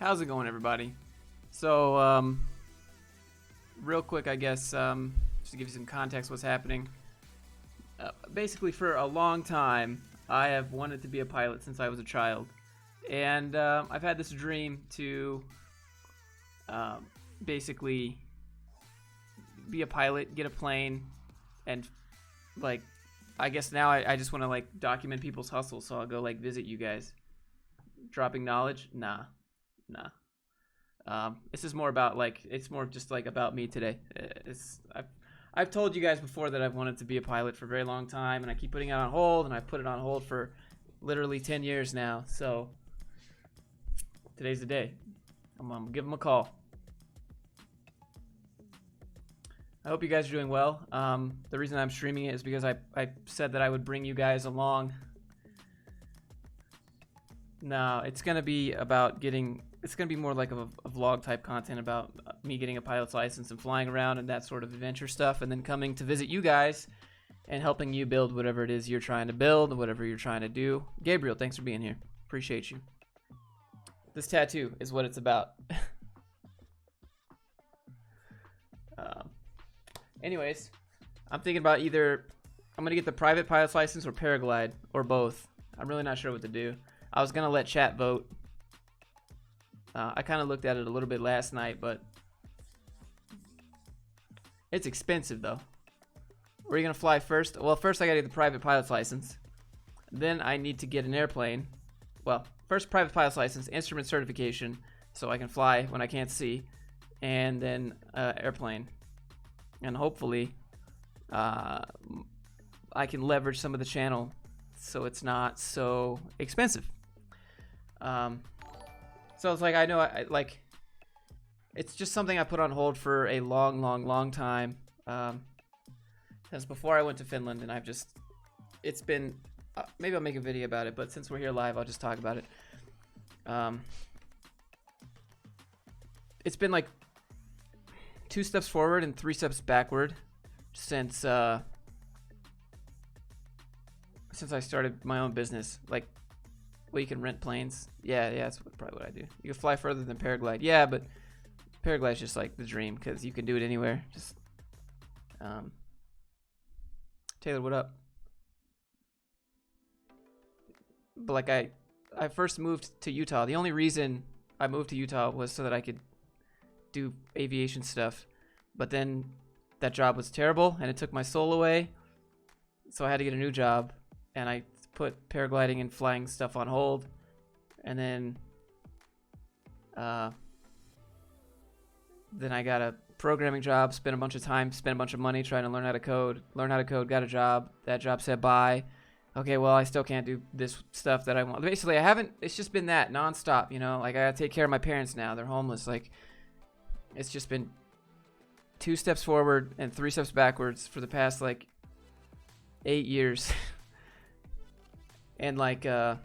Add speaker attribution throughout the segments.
Speaker 1: How's it going, everybody? So, real quick, I guess, just to give you some context what's happening. Basically, for a long time, I have wanted to be a pilot since I was a child. And I've had this dream to basically be a pilot, get a plane, and, like, I guess now I just want to, like, document people's hustle, so I'll go, like, visit you guys. Dropping knowledge? Nah. This is more about, like, it's more just, like, about me today. I've told you guys before that I've wanted to be a pilot for a very long time, and I keep putting it on hold, and I've put it on hold for literally 10 years now, so today's the day. I'm gonna give them a call. I hope you guys are doing well. The reason I'm streaming it is because I said that I would bring you guys along. No, it's gonna be about it's gonna be more like a vlog type content about me getting a pilot's license and flying around and that sort of adventure stuff, and then coming to visit you guys and helping you build whatever it is you're trying to build, whatever you're trying to do. Gabriel, thanks for being here. Appreciate you. This tattoo is what it's about. Anyways, I'm thinking about either I'm gonna get the private pilot's license or paraglide, or both. I'm really not sure what to do. I was gonna let chat vote. I kind of looked at it a little bit last night, but it's expensive though. Where are you gonna fly first? Well, first I gotta get the private pilot's license. Then I need to get an airplane. Well, first private pilot's license, instrument certification, so I can fly when I can't see, and then airplane. And hopefully, I can leverage some of the channel so it's not so expensive. So it's like, I know I like, it's just something I put on hold for a long time. Since before I went to Finland, and it's been, maybe I'll make a video about it, but since we're here live, I'll just talk about it. It's been like 2 steps forward and 3 steps backward since I started my own business. Like, well, you can rent planes. Yeah, that's probably what I do. You can fly further than paraglide. Yeah, but paraglide is just like the dream because you can do it anywhere. Just Taylor, what up? But like I first moved to Utah. The only reason I moved to Utah was so that I could do aviation stuff, but then that job was terrible and it took my soul away, so I had to get a new job, and I put paragliding and flying stuff on hold, and then I got a programming job, spent a bunch of time, spent a bunch of money trying to learn how to code, got a job. That job said bye. Okay, well, I still can't do this stuff that I want. Basically, it's just been that nonstop, you know? Like, I gotta take care of my parents now. They're homeless. Like, it's just been 2 steps forward and 3 steps backwards for the past, like, 8 years. And, like, yeah.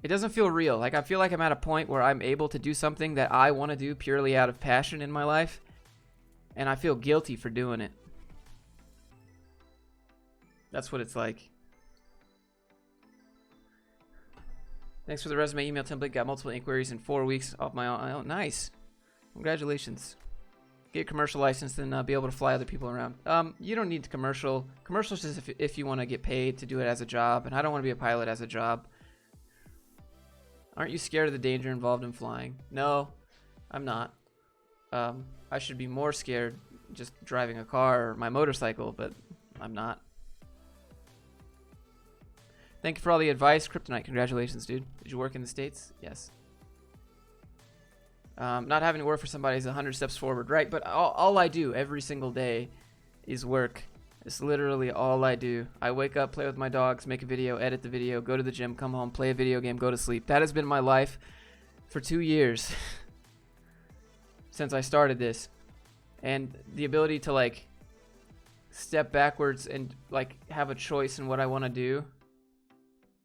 Speaker 1: It doesn't feel real. Like, I feel like I'm at a point where I'm able to do something that I want to do purely out of passion in my life, and I feel guilty for doing it. That's what it's like. Thanks for the resume email template. Got multiple inquiries in 4 weeks off my own. Oh, nice. Congratulations. Get a commercial license, then be able to fly other people around. You don't need commercial. Commercial is just if you want to get paid to do it as a job, and I don't want to be a pilot as a job. Aren't you scared of the danger involved in flying? No, I'm not. I should be more scared just driving a car or my motorcycle, but I'm not. Thank you for all the advice. Kryptonite, congratulations, dude. Did you work in the States? Yes. Not having to work for somebody is 100 steps forward, right? But all I do every single day is work. It's literally all I do. I wake up, play with my dogs, make a video, edit the video, go to the gym, come home, play a video game, go to sleep. That has been my life for 2 years since I started this. And the ability to, like, step backwards and, like, have a choice in what I want to do,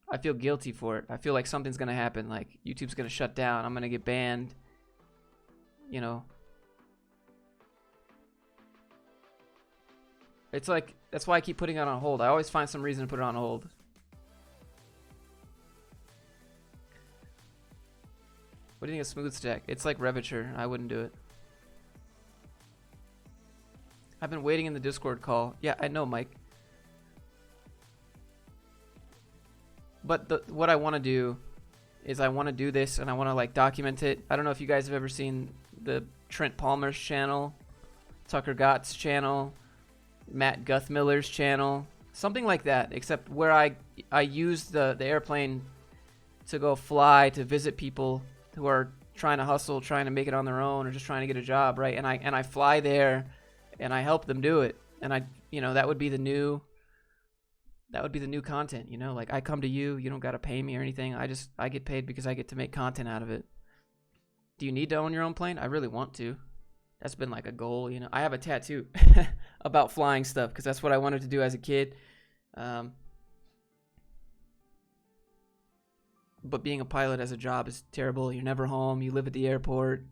Speaker 1: I feel guilty for it. I feel like something's going to happen. Like, YouTube's going to shut down. I'm going to get banned. You know. It's like, that's why I keep putting it on hold. I always find some reason to put it on hold. What do you think of Smooth Stack? It's like Revature. I wouldn't do it. I've been waiting in the Discord call. Yeah, I know, Mike. But what I want to do is I want to do this and I want to like document it. I don't know if you guys have ever seen the Trent Palmer's channel, Tucker Gott's channel, Matt Gus Miller's channel, something like that, except where I use the airplane to go fly to visit people who are trying to hustle, trying to make it on their own, or just trying to get a job, right? And I fly there and I help them do it. And that would be the new content, like I come to you, you don't got to pay me or anything. I get paid because I get to make content out of it. Do you need to own your own plane? I really want to. That's been like a goal, I have a tattoo about flying stuff because that's what I wanted to do as a kid. But being a pilot as a job is terrible. You're never home. You live at the airport.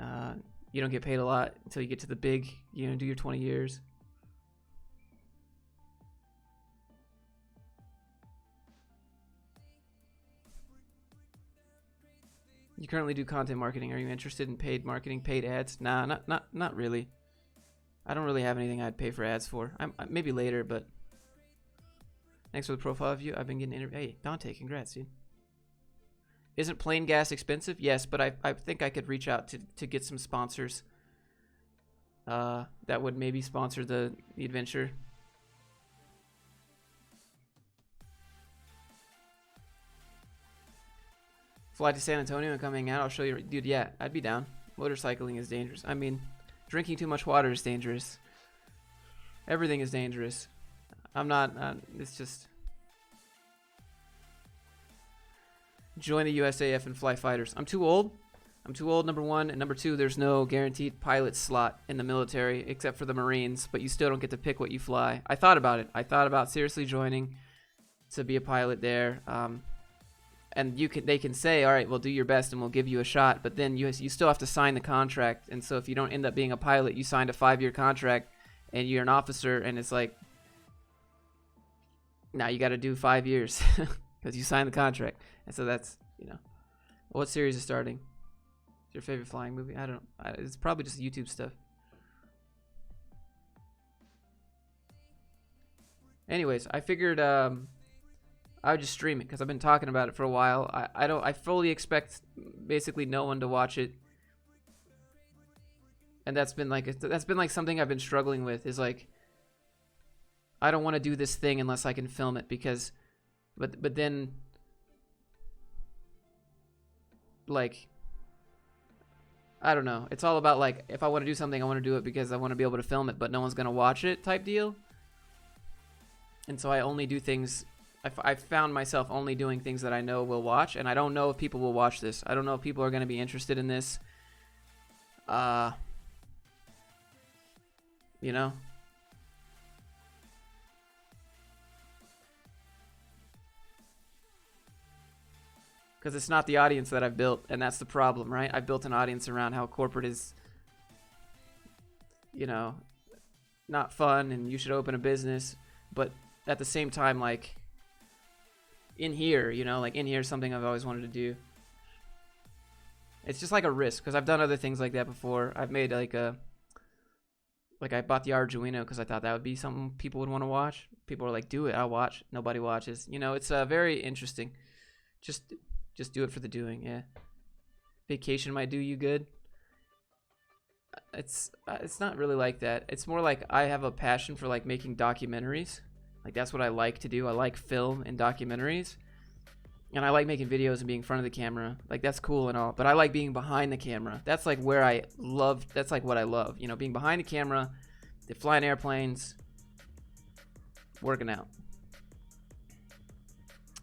Speaker 1: You don't get paid a lot until you get to the big, do your 20 years. You currently do content marketing. Are you interested in paid marketing, paid ads? Nah, not really. I don't really have anything I'd pay for ads for. Maybe later, but thanks for the profile view. I've been getting interviewed. Hey, Dante, congrats, dude. Isn't plane gas expensive? Yes, but I think I could reach out to get some sponsors that would maybe sponsor the adventure. Fly to San Antonio and coming out. I'll show you. Dude, yeah, I'd be down. Motorcycling is dangerous. I mean, drinking too much water is dangerous. Everything is dangerous. I'm not, it's just... Join the USAF and fly fighters. I'm too old. I'm too old, number one. And number two, there's no guaranteed pilot slot in the military except for the Marines, but you still don't get to pick what you fly. I thought about it. I thought about seriously joining to be a pilot there. And they can say, all right, we'll do your best and we'll give you a shot, but then you still have to sign the contract. And so if you don't end up being a pilot, you signed a 5-year contract and you're an officer, and it's like, now you got to do 5 years because you signed the contract. And so that's, what series is starting? What's your favorite flying movie? I don't know. It's probably just YouTube stuff. Anyways, I figured I would just stream it because I've been talking about it for a while. I fully expect basically no one to watch it, and that's been like something I've been struggling with. Is like, I don't want to do this thing unless I can film it because, but then like, I don't know. It's all about like, if I want to do something, I want to do it because I want to be able to film it, but no one's gonna watch it type deal. And so I only do things. I found myself only doing things that I know will watch, and I don't know if people will watch this. I don't know if people are going to be interested in this. Because it's not the audience that I've built, and that's the problem, right? I built an audience around how corporate is, not fun, and you should open a business, but at the same time, like, in here, in here is something I've always wanted to do. It's just like a risk because I've done other things like that before. I've made like I bought the Arduino because I thought that would be something people would want to watch. People are like, do it, I'll watch. Nobody watches. It's very interesting. Just do it for the doing. Yeah. Vacation might do you good. It's not really like that. It's more like I have a passion for like making documentaries. Like that's what I like to do. I like film and documentaries. And I like making videos and being in front of the camera. Like that's cool and all. But I like being behind the camera. That's like where that's like what I love. Being behind the camera, flying airplanes, working out.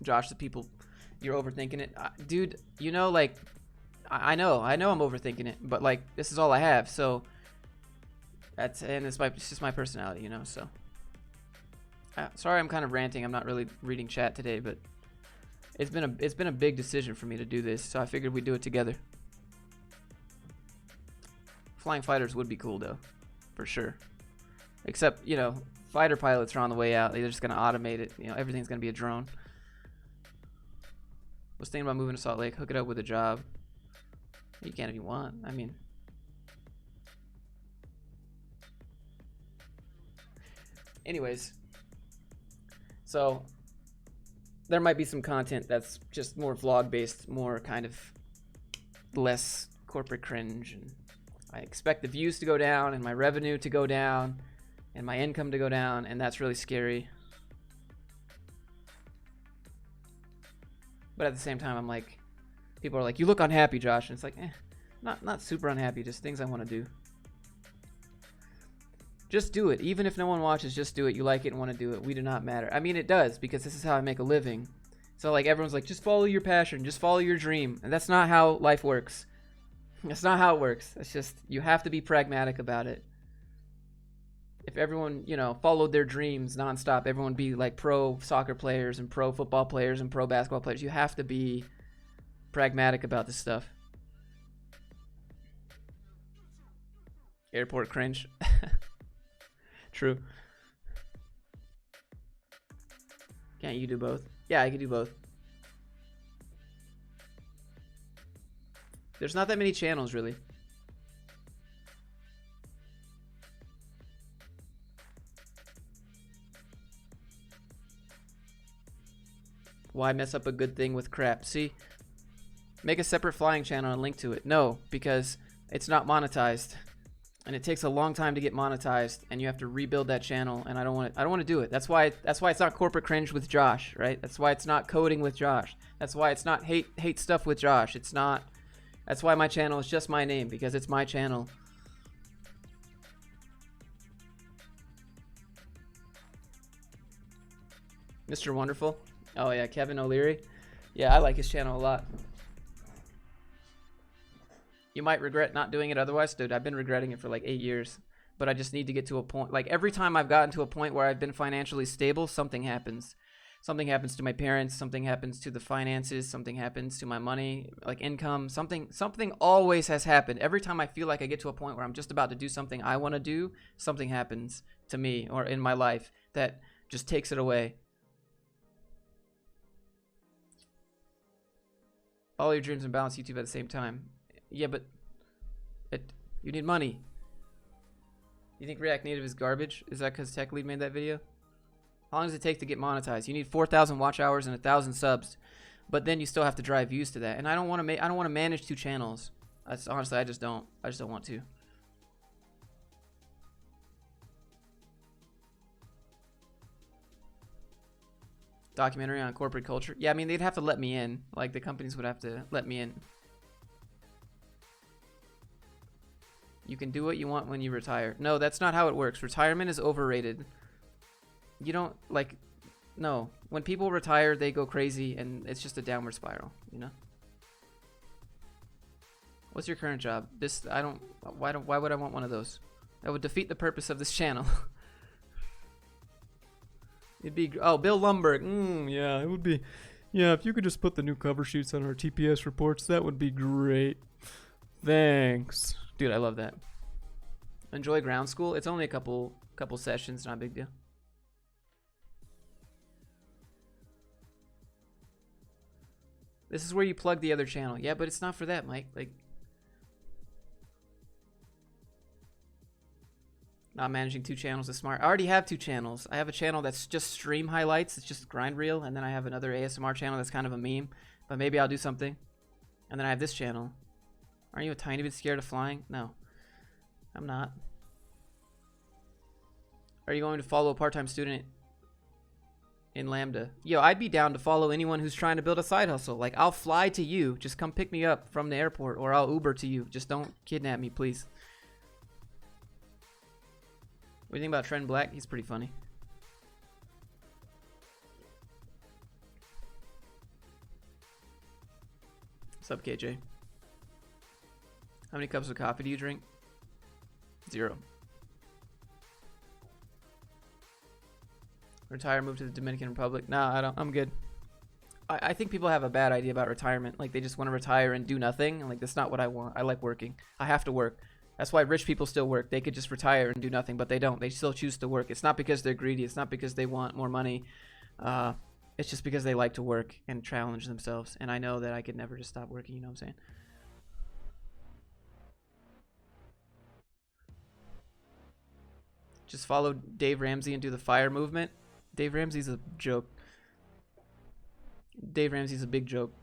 Speaker 1: Josh, the people, you're overthinking it. Dude, like, I know I'm overthinking it. But like, this is all I have. So, it's just my personality, so. Sorry, I'm kind of ranting. I'm not really reading chat today, but it's been a big decision for me to do this, so I figured we'd do it together. Flying fighters would be cool though, for sure. Except, you know, fighter pilots are on the way out. They're just going to automate it. You know, everything's going to be a drone. Was thinking about moving to Salt Lake, hook it up with a job. You can if you want. I mean, anyways, so there might be some content that's just more vlog based, more kind of less corporate cringe, and I expect the views to go down and my revenue to go down and my income to go down, and that's really scary. But at the same time, I'm like, people are like, you look unhappy, Josh. And it's like, not super unhappy, just things I want to do. Just do it. Even if no one watches, just do it. You like it and want to do it. We do not matter. I mean, it does, because this is how I make a living. So like everyone's like, just follow your passion, just follow your dream. And that's not how life works. That's not how it works. It's just, you have to be pragmatic about it. If everyone, you know, followed their dreams nonstop, everyone would be like pro soccer players and pro football players and pro basketball players. You have to be pragmatic about this stuff. Airport cringe. True. Can't you do both? Yeah, I can do both. There's not that many channels, really. Why mess up a good thing with crap? See? Make a separate flying channel and link to it. No, because it's not monetized. And it takes a long time to get monetized, and you have to rebuild that channel, and I don't want to do it. That's why it's not corporate cringe with Josh, right? That's why it's not coding with Josh. That's why it's not hate stuff with Josh. It's not. That's why my channel is just my name, because it's my channel. Mr. Wonderful. Oh yeah, Kevin O'Leary. Yeah, I like his channel a lot. You might regret not doing it otherwise. Dude, I've been regretting it for like 8 years. But I just need to get to a point. Like every time I've gotten to a point where I've been financially stable, something happens. Something happens to my parents. Something happens to the finances. Something happens to my money, like income. Something always has happened. Every time I feel like I get to a point where I'm just about to do something I want to do, something happens to me or in my life that just takes it away. Follow your dreams and balance YouTube at the same time. Yeah, but you need money. You think React Native is garbage? Is that because Tech Lead made that video? How long does it take to get monetized? You need 4,000 watch hours and 1,000 subs, but then you still have to drive views to that. And I don't want to manage 2 channels. Honestly, I just don't want to. Documentary on corporate culture. Yeah, I mean, they'd have to let me in. Like, the companies would have to let me in. You can do what you want when you retire. No, that's not how it works. Retirement is overrated. You don't, like, no. When people retire, they go crazy, and it's just a downward spiral, you know? What's your current job? Why would I want one of those? That would defeat the purpose of this channel. It'd be, oh, Bill Lumberg. Yeah, it would be. Yeah, if you could just put the new cover sheets on our TPS reports, that would be great. Thanks. Dude, I love that. Enjoy ground school. It's only a couple sessions, not a big deal. This is where you plug the other channel. Yeah, but it's not for that, Mike. Like, not managing 2 channels is smart. I already have 2 channels. I have a channel that's just stream highlights. It's just grind reel. And then I have another ASMR channel that's kind of a meme. But maybe I'll do something. And then I have this channel. Aren't you a tiny bit scared of flying? No. I'm not. Are you going to follow a part-time student in Lambda? Yo, I'd be down to follow anyone who's trying to build a side hustle. Like, I'll fly to you. Just come pick me up from the airport. Or I'll Uber to you. Just don't kidnap me, please. What do you think about Trent Black? He's pretty funny. What's up, KJ? How many cups of coffee do you drink? 0. Retire, move to the Dominican Republic? Nah, I don't. I'm good. I think people have a bad idea about retirement. Like, they just want to retire and do nothing. Like, that's not what I want. I like working. I have to work. That's why rich people still work. They could just retire and do nothing, but they don't. They still choose to work. It's not because they're greedy. It's not because they want more money. It's just because they like to work and challenge themselves. And I know that I could never just stop working, you know what I'm saying? Just follow Dave Ramsey and do the fire movement. Dave Ramsey's a joke. Dave Ramsey's a big joke.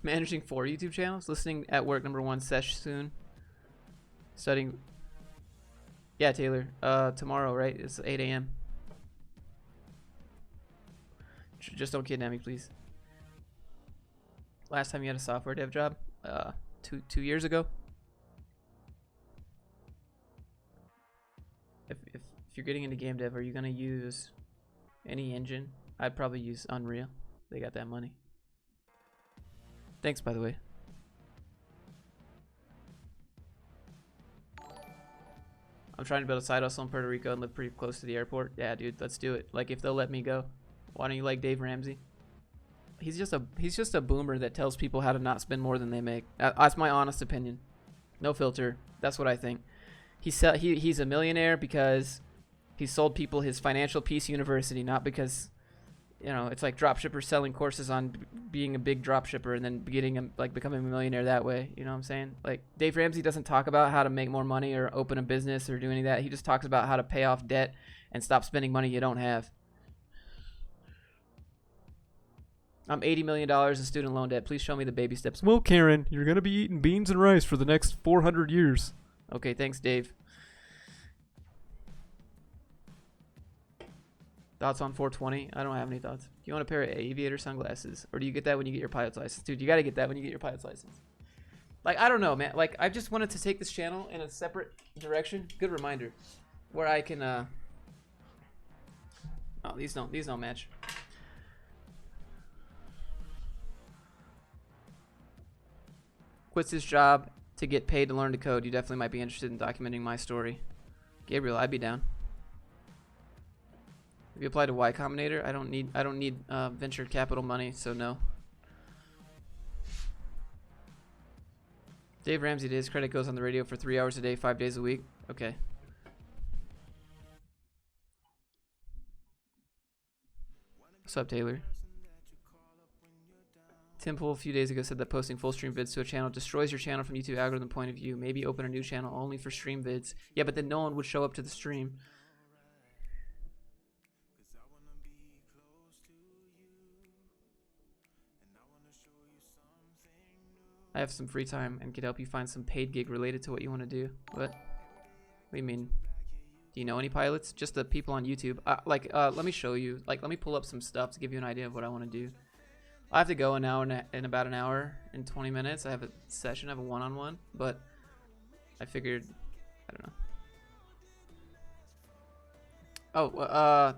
Speaker 1: Managing 4 YouTube channels. Listening at work, #1 sesh soon. Studying. Yeah, Taylor. Tomorrow, right? It's 8 a.m. Just don't kidnap me, please. Last time you had a software dev job? Two years ago. If you're getting into game dev, are you gonna use any engine? I'd probably use Unreal. They got that money. Thanks, by the way. I'm trying to build a side hustle in Puerto Rico and live pretty close to the airport. Yeah, dude, let's do it. Like, if they'll let me go. Why don't you like Dave Ramsey? He's just a boomer that tells people how to not spend more than they make. That's my honest opinion. No filter. That's what I think. He's a millionaire because he sold people his financial peace university, not because, you know, it's like dropshippers selling courses on being a big dropshipper and then becoming a millionaire that way. You know what I'm saying? Like, Dave Ramsey doesn't talk about how to make more money or open a business or do any of that. He just talks about how to pay off debt and stop spending money you don't have. I'm $80 million in student loan debt. Please show me the baby steps. Well, Karen, you're going to be eating beans and rice for the next 400 years. Okay, thanks, Dave. Thoughts on 420? I don't have any thoughts. Do you want a pair of aviator sunglasses? Or do you get that when you get your pilot's license? Dude, you got to get that when you get your pilot's license. Like, I don't know, man. Like, I just wanted to take this channel in a separate direction. Good reminder. Where I can, Oh, these don't match. Quits his job to get paid to learn to code. You definitely might be interested in documenting my story. Gabriel, I'd be down. Have you applied to Y Combinator? I don't need venture capital money, so no. Dave Ramsey did his credit goes on the radio for 3 hours a day, 5 days a week. Okay. What's up, Taylor? Timple a few days ago said that posting full stream vids to a channel destroys your channel from YouTube algorithm point of view. Maybe open a new channel only for stream vids. Yeah, but then no one would show up to the stream. I have some free time and could help you find some paid gig related to what you want to do. What do you mean? Do you know any pilots? Just the people on YouTube. Let me show you. Like, let me pull up some stuff to give you an idea of what I want to do. I have to go in about an hour and 20 minutes. I have a session. I have a one-on-one, but I figured, I don't know. Oh,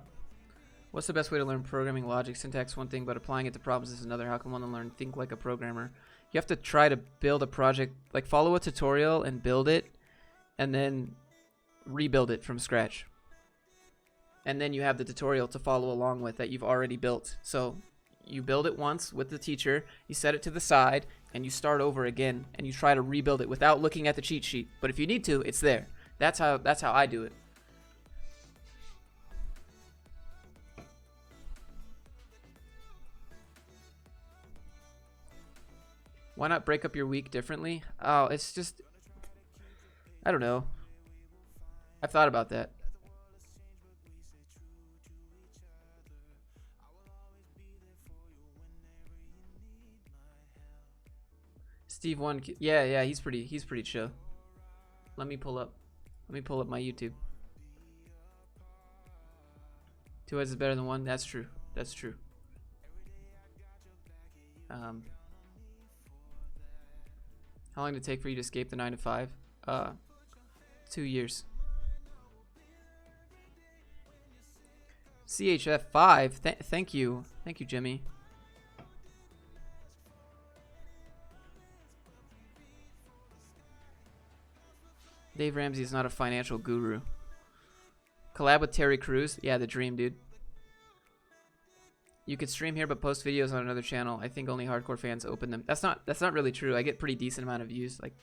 Speaker 1: what's the best way to learn programming logic? Syntax one thing, but applying it to problems is another. How can one learn think like a programmer? You have to try to build a project, like follow a tutorial and build it, and then rebuild it from scratch. And then you have the tutorial to follow along with that you've already built. So you build it once with the teacher, you set it to the side, and you start over again, and you try to rebuild it without looking at the cheat sheet. But if you need to, it's there. That's how I do it. Why not break up your week differently? Oh, it's just, I don't know. I've thought about that. Steve one, yeah, he's pretty chill. Let me pull up my YouTube. 2 heads is better than 1. That's true. How long did it take for you to escape the 9 to 5? 2 years. CHF 5. Thank you, Jimmy. Dave Ramsey is not a financial guru. Collab with Terry Crews? Yeah, the dream, dude. You could stream here but post videos on another channel. I think only hardcore fans open them. That's not really true. I get pretty decent amount of views, like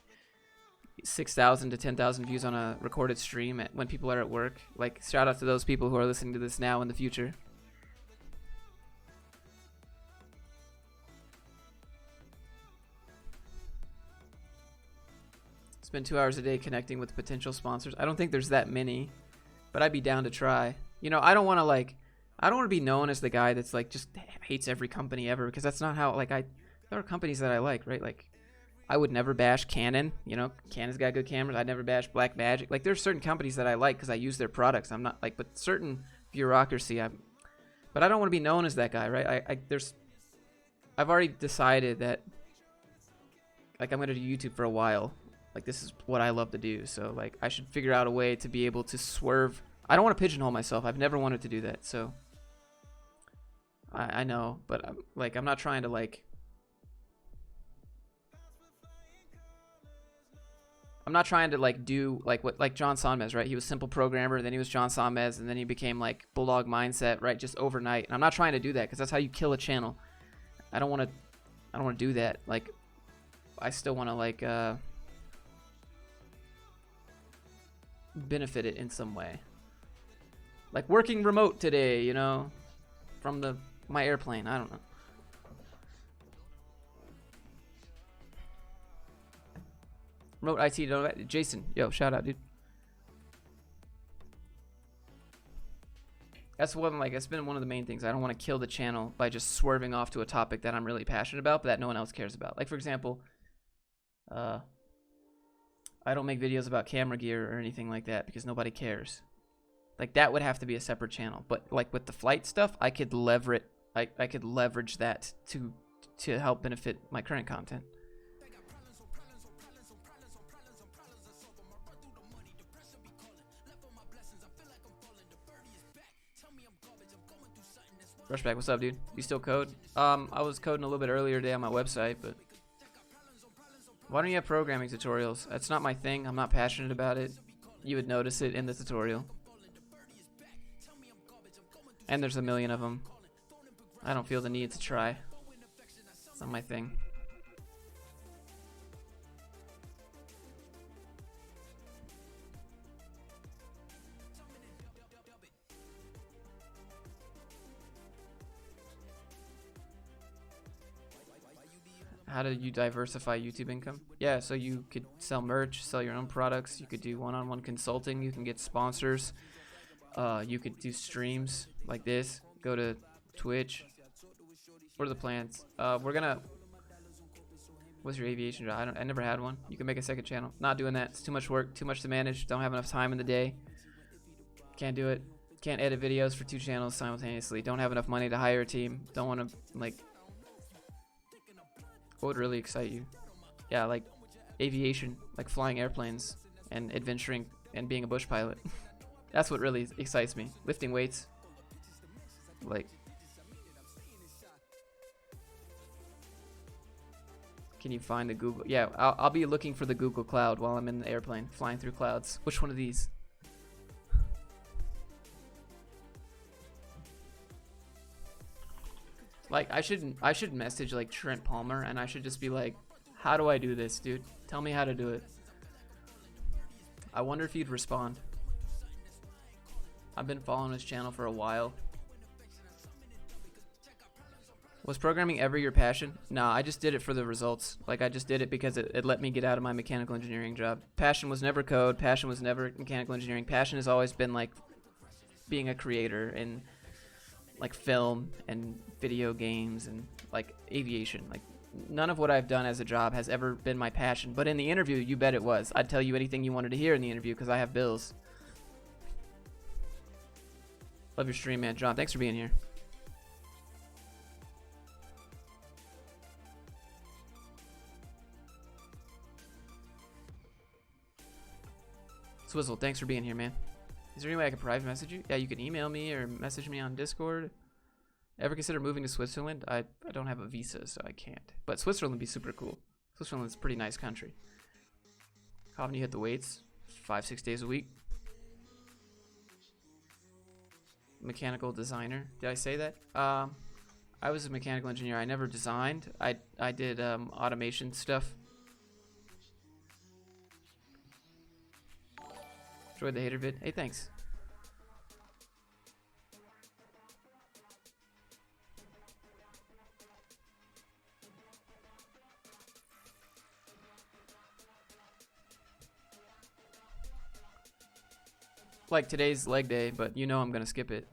Speaker 1: 6,000 to 10,000 views on a recorded stream when people are at work. Like, shout out to those people who are listening to this now in the future. Spend 2 hours a day connecting with potential sponsors. I don't think there's that many, but I'd be down to try. You know, I don't want to be known as the guy that's like just hates every company ever, because that's not how, like, there are companies that I like, right? Like, I would never bash Canon. You know, Canon's got good cameras. I'd never bash Blackmagic. Like, there's certain companies that I like because I use their products. I'm not like, but certain bureaucracy, but I don't want to be known as that guy, right? I've already decided that, like, I'm gonna do YouTube for a while. Like, this is what I love to do. So, like, I should figure out a way to be able to swerve. I don't want to pigeonhole myself. I've never wanted to do that. So, I know, but I'm not trying to, like, do like what, like John Sonmez, right? He was Simple Programmer, then he was John Sonmez, and then he became like Bulldog Mindset, right? Just overnight. And I'm not trying to do that, because that's how you kill a channel. I don't want to do that. Like, I still want to, like, benefit it in some way. Like working remote today, you know, from my airplane. I don't know. Remote IT, Jason, yo, shout out, dude. That's that's been one of the main things. I don't want to kill the channel by just swerving off to a topic that I'm really passionate about, but that no one else cares about. Like, for example, I don't make videos about camera gear or anything like that because nobody cares. Like, that would have to be a separate channel. But like with the flight stuff, I could leverage that to help benefit my current content. Rushback, what's up, dude? You still code? I was coding a little bit earlier today on my website, but why don't you have programming tutorials? That's not my thing. I'm not passionate about it. You would notice it in the tutorial. And there's a million of them. I don't feel the need to try. It's not my thing. How do you diversify YouTube income? Yeah, so you could sell merch, sell your own products. You could do one-on-one consulting. You can get sponsors. You could do streams like this. Go to Twitch. What are the plans? What's your aviation job? I never had one. You can make a second channel. Not doing that. It's too much work. Too much to manage. Don't have enough time in the day. Can't do it. Can't edit videos for 2 channels simultaneously. Don't have enough money to hire a team. Don't want to, like... What would really excite you? Yeah, like aviation, like flying airplanes and adventuring and being a bush pilot. That's what really excites me. Lifting weights. Like, can you find the Google? Yeah, I'll be looking for the Google Cloud while I'm in the airplane, flying through clouds. Which one of these? Like, I should message like Trent Palmer, and I should just be like, how do I do this, dude? Tell me how to do it. I wonder if he'd respond. I've been following his channel for a while. Was programming ever your passion? Nah, I just did it for the results. Like, I just did it because it let me get out of my mechanical engineering job. Passion was never code. Passion was never mechanical engineering. Passion has always been like being a creator and like film and video games and like aviation. Like, none of what I've done as a job has ever been my passion. But in the interview, you bet it was. I'd tell you anything you wanted to hear in the interview because I have bills. Love your stream, man. John, thanks for being here. Swizzle, thanks for being here, man. Is there any way I can private message you? Yeah, you can email me or message me on Discord. Ever consider moving to Switzerland? I don't have a visa, so I can't. But Switzerland would be super cool. Switzerland's a pretty nice country. How often you hit the weights? 5-6 days a week. Mechanical designer. Did I say that? I was a mechanical engineer. I never designed. I did automation stuff. Enjoyed the hater vid. Hey, thanks. Like today's leg day, but you know I'm gonna skip it.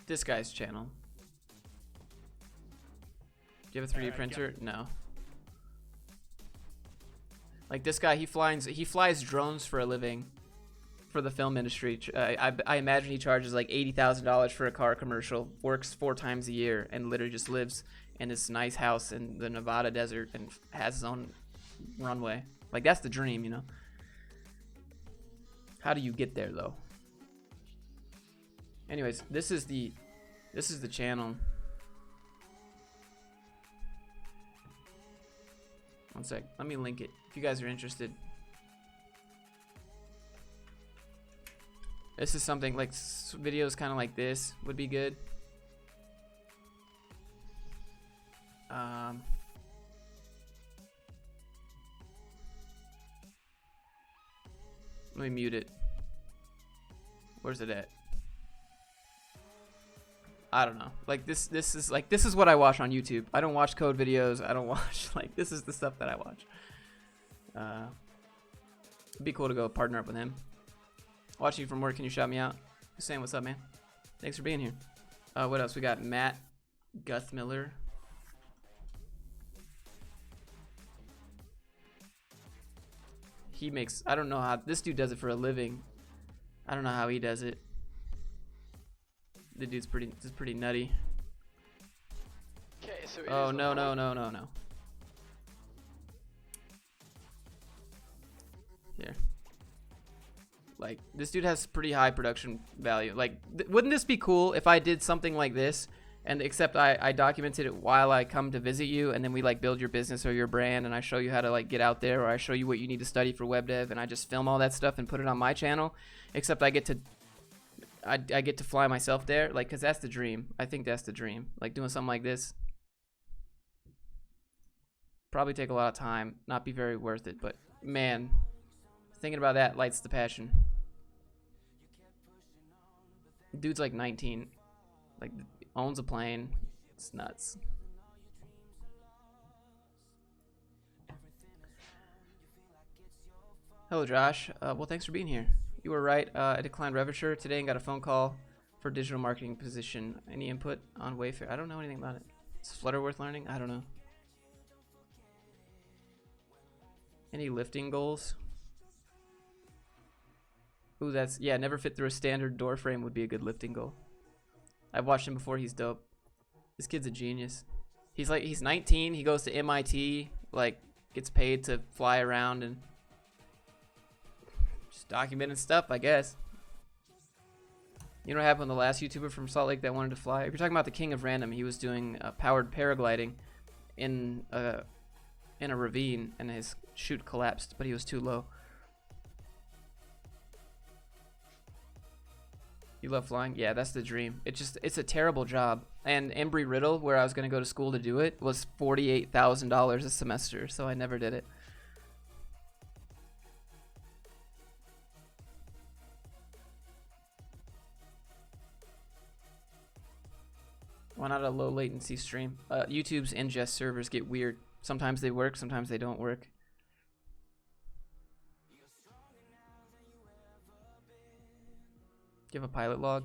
Speaker 1: This guy's channel. Do you have a 3D printer? No. Like this guy, he flies drones for a living, for the film industry. I imagine he charges like $80,000 for a car commercial. Works 4 times a year and literally just lives in this nice house in the Nevada desert and has his own runway. Like that's the dream, you know. How do you get there though? Anyways, this is the channel. One sec. Let me link it if you guys are interested. This is something like videos kind of like this would be good. Let me mute it. Where's it at? I don't know. Like this is what I watch on YouTube. I don't watch code videos. I don't watch this is the stuff that I watch. It'd be cool to go partner up with him. Watching you from work, can you shout me out? Just saying what's up, man. Thanks for being here. What else? We got Matt, Gus Miller. He makes, I don't know how, this dude does it for a living. I don't know how he does it. The dude's pretty nutty.
Speaker 2: Okay, so
Speaker 1: oh no. Here. Like this dude has pretty high production value. Like wouldn't this be cool if I did something like this and except I documented it while I come to visit you and then we like build your business or your brand and I show you how to like get out there or I show you what you need to study for web dev and I just film all that stuff and put it on my channel, except I get to fly myself there, like, cause that's the dream. I think that's the dream. Like doing something like this. Probably take a lot of time, not be very worth it, but man, thinking about that lights the passion. Dude's like 19, like owns a plane. It's nuts. Hello, Josh. Well, thanks for being here. You were right. I declined Reviture today and got a phone call for digital marketing position. Any input on Wayfair? I don't know anything about it. Is Flutter worth learning? I don't know. Any lifting goals? Ooh, that's, yeah, never fit through a standard door frame would be a good lifting goal. I've watched him before. He's dope. This kid's a genius. He's 19. He goes to MIT, like gets paid to fly around and just documenting stuff, I guess. You know what happened with the last YouTuber from Salt Lake that wanted to fly? If you're talking about the King of Random, he was doing powered paragliding in a ravine and his chute collapsed, but he was too low. You love flying? Yeah, that's the dream. It's a terrible job. And Embry-Riddle, where I was going to go to school to do it, was $48,000 a semester, so I never did it. Why not a low latency stream? YouTube's ingest servers get weird. Sometimes they work, sometimes they don't work. Do you have a pilot log?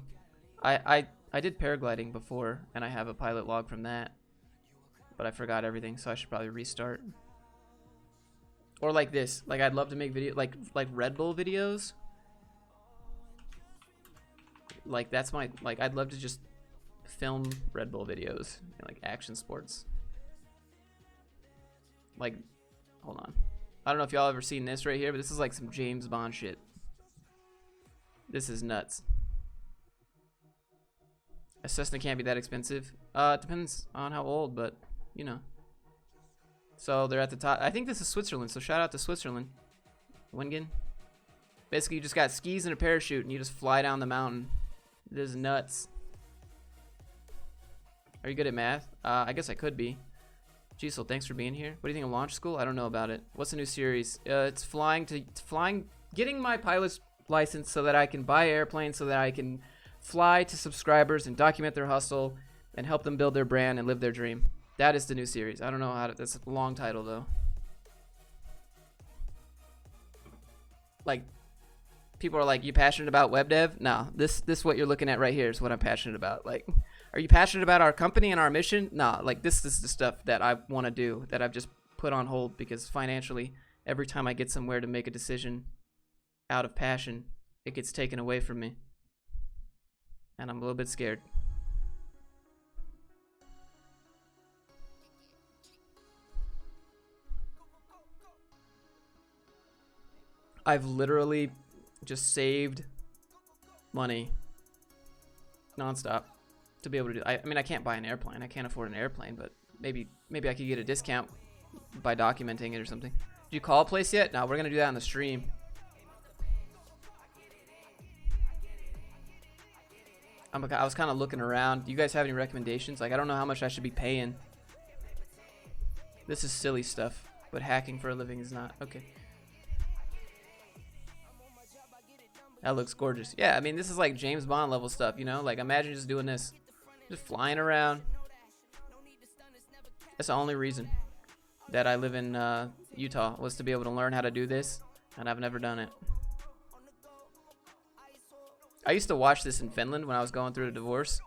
Speaker 1: I did paragliding before, and I have a pilot log from that. But I forgot everything, so I should probably restart. Or like this. Like I'd love to make video like Red Bull videos. Like that's my I'd love to just film Red Bull videos and like action sports. Like, hold on. I don't know if y'all ever seen this right here, but this is like some James Bond shit. This is nuts. A Cessna can't be that expensive. It depends on how old, but you know, So they're at the top. I think this is Switzerland, so shout out to Switzerland. Wingen. Basically, you just got skis and a parachute, and you just fly down the mountain. This is nuts. Are you good at math? I guess I could be. Gisel, thanks for being here. What do you think of launch school? I don't know about it. What's the new series? It's getting my pilot's license so that I can buy airplanes, so that I can fly to subscribers and document their hustle and help them build their brand and live their dream. That is the new series. I don't know how to, that's a long title though. Like, people are like, you passionate about web dev? No, this what you're looking at right here is what I'm passionate about. Like, are you passionate about our company and our mission? No, like this is the stuff that I want to do that I've just put on hold because financially, every time I get somewhere to make a decision out of passion, it gets taken away from me. And I'm a little bit scared. I've literally just saved money nonstop to be able to do. I mean, I can't buy an airplane. I can't afford an airplane, but maybe I could get a discount by documenting it or something. Did you call a place yet? No, we're gonna do that on the stream. I was kind of looking around. Do you guys have any recommendations? Like, I don't know how much I should be paying. This is silly stuff, but hacking for a living is not. Okay. That looks gorgeous. Yeah, I mean, this is like James Bond level stuff, you know? Like, imagine just doing this. Just flying around. That's the only reason that I live in Utah, was to be able to learn how to do this, and I've never done it. I used to watch this in Finland when I was going through a divorce.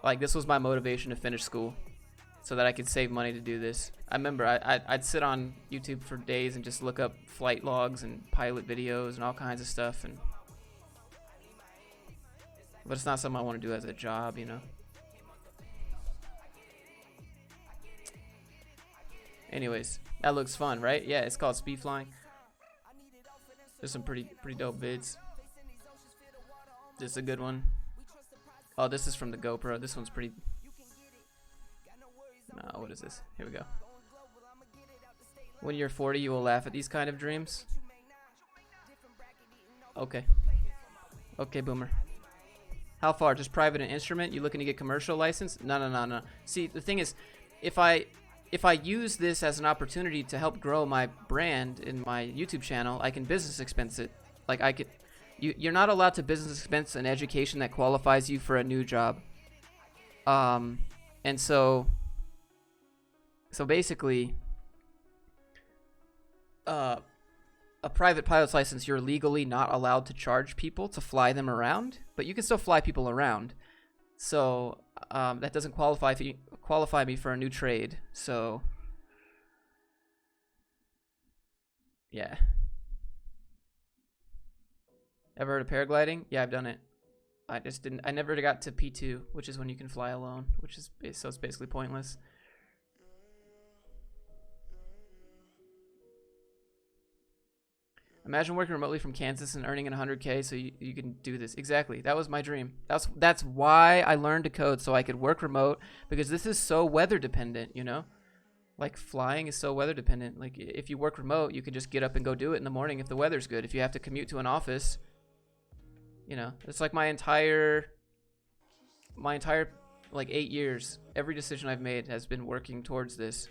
Speaker 1: Like, this was my motivation to finish school, so that I could save money to do this. I remember I'd sit on YouTube for days and just look up flight logs and pilot videos and all kinds of stuff. But it's not something I want to do as a job, you know. Anyways, that looks fun, right? Yeah, it's called Speed Flying. There's some pretty dope vids. This is a good one. Oh, this is from the GoPro. This one's pretty. No, what is this? Here we go. When you're 40, you will laugh at these kind of dreams. Okay. Okay, boomer. How far? Just private and instrument? You looking to get commercial license? No. See, the thing is, if I use this as an opportunity to help grow my brand in my YouTube channel, I can business expense it. Like, I could. You're not allowed to business expense an education that qualifies you for a new job. And so basically, a private pilot's license, you're legally not allowed to charge people to fly them around, but you can still fly people around. So that doesn't qualify me for a new trade. So yeah. Ever heard of paragliding? Yeah, I've done it. I never got to P2, which is when you can fly alone, so it's basically pointless. Imagine working remotely from Kansas and earning 100K so you can do this. Exactly. That was my dream. That's why I learned to code, so I could work remote, because this is so weather dependent, you know? Like, flying is so weather dependent. Like, if you work remote, you can just get up and go do it in the morning if the weather's good. If you have to commute to an office, you know, it's like my entire like 8 years, every decision I've made has been working towards this.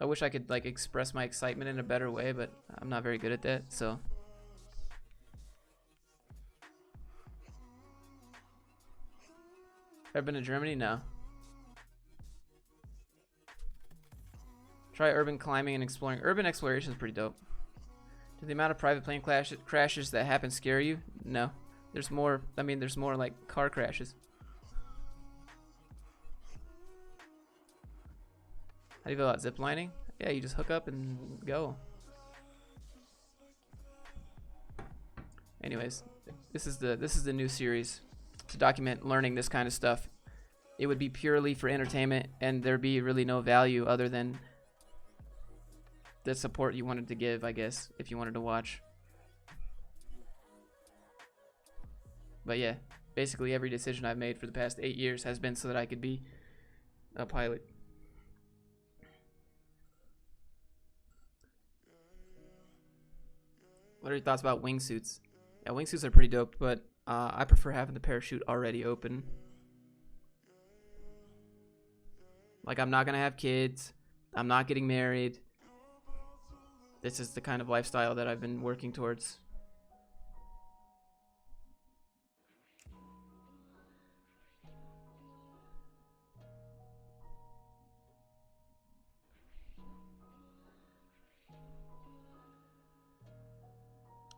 Speaker 1: I wish I could like express my excitement in a better way, but I'm not very good at that, so. Ever been to Germany? No. Try urban climbing and exploring. Urban exploration is pretty dope. Do the amount of private plane crashes that happen scare you? No. There's more, I mean, there's more like car crashes. How do you feel about ziplining? Yeah, you just hook up and go. Anyways, this is the new series to document learning this kind of stuff. It would be purely for entertainment, and there'd be really no value other than the support you wanted to give, I guess, if you wanted to watch. But yeah, basically every decision I've made for the past 8 years has been so that I could be a pilot. What are your thoughts about wingsuits? Yeah, wingsuits are pretty dope, but I prefer having the parachute already open. Like, I'm not gonna have kids. I'm not getting married. This is the kind of lifestyle that I've been working towards.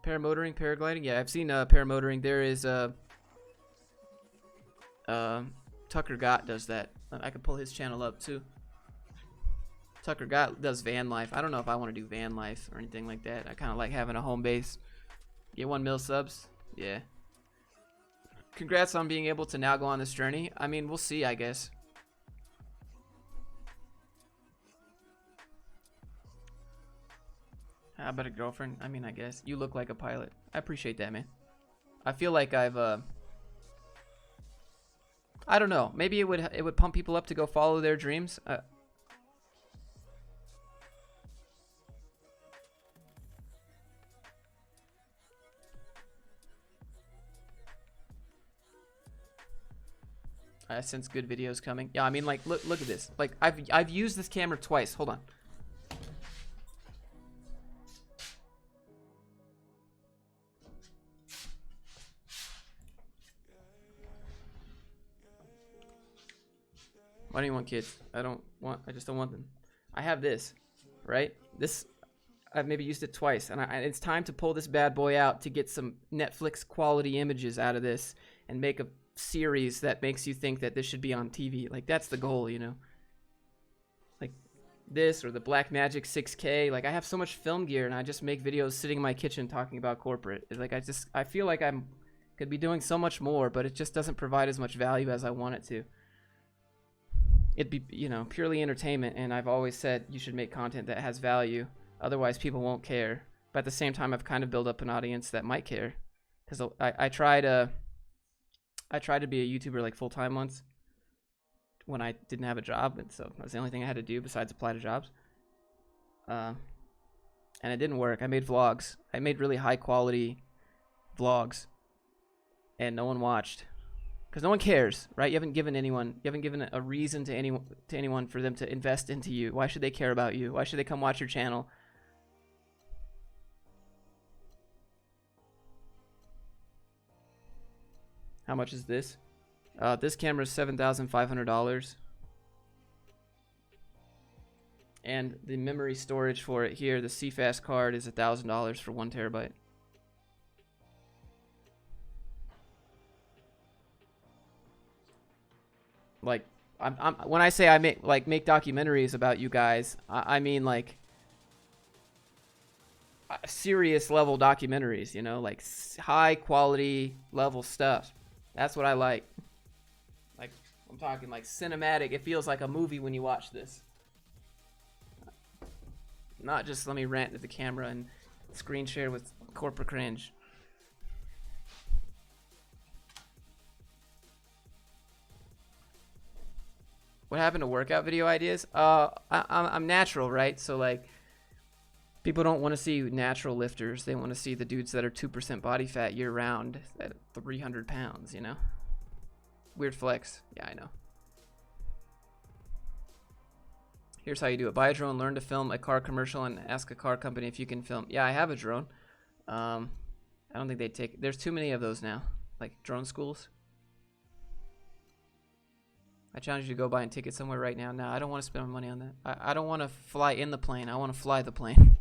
Speaker 1: Paramotoring, paragliding. Yeah, I've seen paramotoring. There is Tucker Gott does that. I could pull his channel up too. Tucker Gott does van life. I don't know if I want to do van life or anything like that. I kind of like having a home base. Get 1 mil subs. Yeah. Congrats on being able to now go on this journey. I mean, we'll see, I guess. How about a girlfriend? I mean, I guess. You look like a pilot. I appreciate that, man. I feel like I've I don't know. Maybe it would pump people up to go follow their dreams. I sense good videos coming. Yeah, I mean, like, look at this. Like, I've used this camera twice. Hold on. Why do you want kids? I just don't want them. I have this, right? This, I've maybe used it twice, and it's time to pull this bad boy out to get some Netflix quality images out of this and make a series that makes you think that this should be on TV. Like, that's the goal, you know? Like this or the Blackmagic 6K. Like, I have so much film gear, and I just make videos sitting in my kitchen talking about corporate. Like, I feel like could be doing so much more, but it just doesn't provide as much value as I want it to. It'd be, you know, purely entertainment, and I've always said you should make content that has value. Otherwise, people won't care. But at the same time, I've kind of built up an audience that might care. Because I tried to be a YouTuber like full time once when I didn't have a job, and so that's the only thing I had to do besides apply to jobs. And it didn't work. I made vlogs. I made really high quality vlogs, and no one watched. Because no one cares, right? You haven't given a reason to anyone for them to invest into you. Why should they care about you? Why should they come watch your channel? How much is this? This camera is $7,500. And the memory storage for it here, the CFast card, is $1,000 for 1 terabyte. Like, when I say I make documentaries about you guys, I mean like serious level documentaries, you know, like high quality level stuff. That's what I like. Like, I'm talking like cinematic. It feels like a movie when you watch this. Not just let me rant at the camera and screen share with corporate cringe. What happened to workout video ideas? I'm natural, right? So like, people don't want to see natural lifters. They want to see the dudes that are 2% body fat year round at 300 pounds, you know? Weird flex. Yeah, I know. Here's how you do it. Buy a drone, learn to film a car commercial, and ask a car company if you can film. Yeah, I have a drone. I don't think they take... There's too many of those now. Like, drone schools. I challenge you to go buy a ticket somewhere right now. No, I don't want to spend my money on that. I don't want to fly in the plane. I want to fly the plane.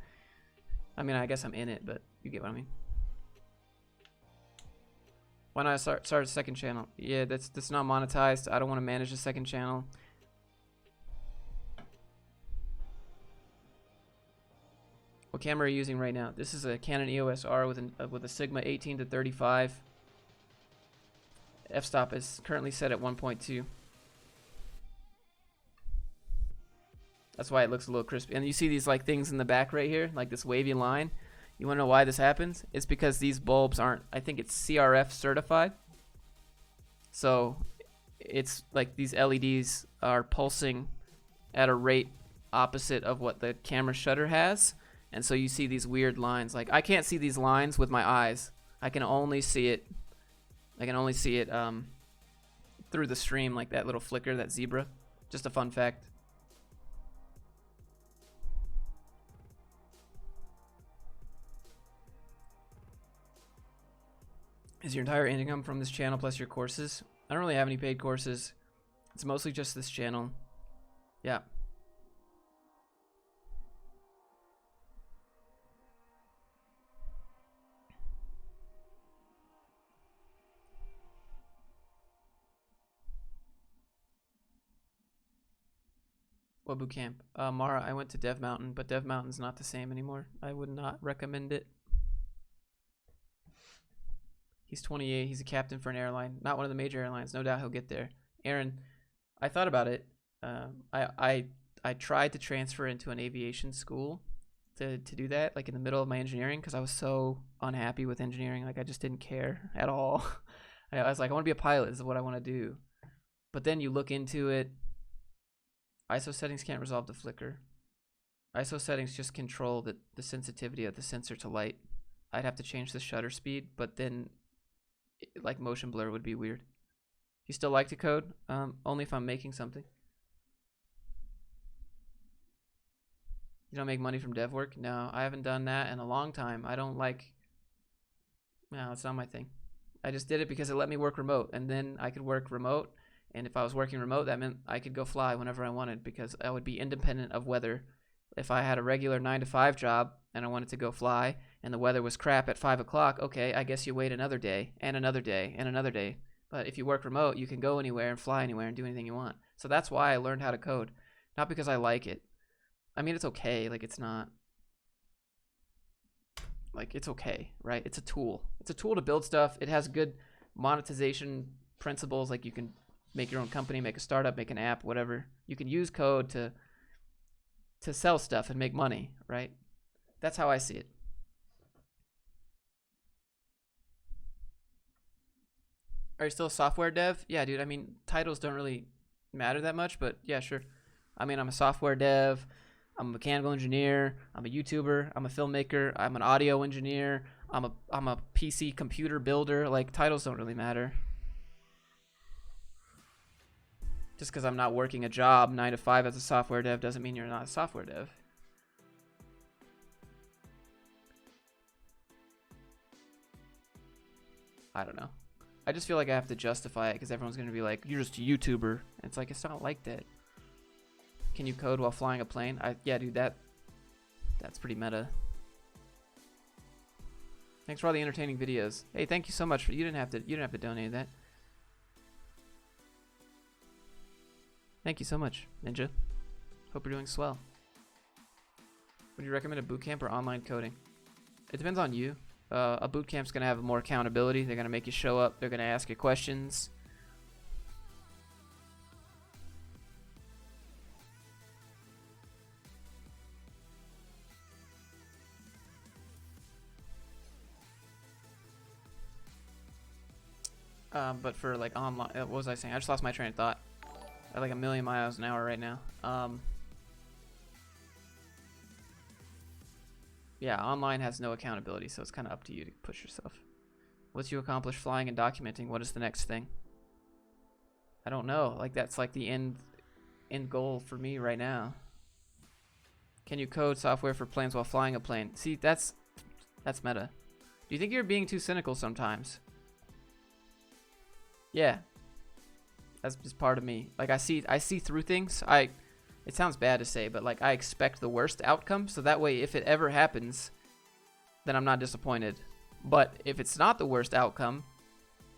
Speaker 1: I mean, I guess I'm in it, but you get what I mean. Why not start a second channel? Yeah, that's not monetized. I don't want to manage a second channel. What camera are you using right now? This is a Canon EOS R with a Sigma 18 to 35. F-stop is currently set at 1.2. That's why it looks a little crispy. And you see these like things in the back right here, like this wavy line. You want to know why this happens? It's because these bulbs aren't, I think it's CRF certified. So it's like these LEDs are pulsing at a rate opposite of what the camera shutter has. And so you see these weird lines. Like, I can't see these lines with my eyes. I can only see it through the stream, like that little flicker, that zebra. Just a fun fact. Is your entire income from this channel plus your courses? I don't really have any paid courses. It's mostly just this channel. Yeah. What boot camp? Mara, I went to Dev Mountain, but Dev Mountain's not the same anymore. I would not recommend it. He's 28. He's a captain for an airline, not one of the major airlines. No doubt he'll get there. Aaron, I thought about it. I tried to transfer into an aviation school to do that, like in the middle of my engineering, because I was so unhappy with engineering. Like, I just didn't care at all. I was like, I want to be a pilot. This is what I want to do. But then you look into it. ISO settings can't resolve the flicker. ISO settings just control the sensitivity of the sensor to light. I'd have to change the shutter speed, but then like motion blur would be weird. You still like to code? Only if I'm making something. You don't make money from dev work? No, I haven't done that in a long time. I don't like... No, it's not my thing. I just did it because it let me work remote, and then I could work remote. And if I was working remote, that meant I could go fly whenever I wanted, because I would be independent of weather. If I had a regular 9-to-5 job and I wanted to go fly and the weather was crap at 5 o'clock, okay, I guess you wait another day and another day and another day. But if you work remote, you can go anywhere and fly anywhere and do anything you want. So that's why I learned how to code, not because I like it. I mean, it's okay. Like, it's not... Like, it's okay, right? It's a tool. It's a tool to build stuff. It has good monetization principles. Like, you can make your own company, make a startup, make an app, whatever. You can use code to sell stuff and make money, right? That's how I see it. Are you still a software dev? Yeah, dude. I mean, titles don't really matter that much, but yeah, sure. I mean, I'm a software dev. I'm a mechanical engineer. I'm a YouTuber. I'm a filmmaker. I'm an audio engineer. I'm a PC computer builder. Like, titles don't really matter. Just because I'm not working a job 9 to 5 as a software dev doesn't mean you're not a software dev. I don't know. I just feel like I have to justify it because everyone's going to be like, you're just a YouTuber. And it's like, it's not like that. Can you code while flying a plane? Yeah, dude, that's pretty meta. Thanks for all the entertaining videos. Hey, thank you so much. You didn't have to donate that. Thank you so much, Ninja. Hope you're doing swell. Would you recommend a bootcamp or online coding? It depends on you. A bootcamp's going to have more accountability. They're going to make you show up. They're going to ask you questions. But for like online, what was I saying? I just lost my train of thought. At like 1,000,000 miles an hour right now. Yeah, online has no accountability, so it's kind of up to you to push yourself. Once you accomplish flying and documenting, what is the next thing? I don't know. Like, that's like the end goal for me right now. Can you code software for planes while flying a plane? See, that's meta. Do you think you're being too cynical sometimes? Yeah. That's just part of me. Like, I see through things. It sounds bad to say, but like, I expect the worst outcome, so that way if it ever happens, then I'm not disappointed. But if it's not the worst outcome,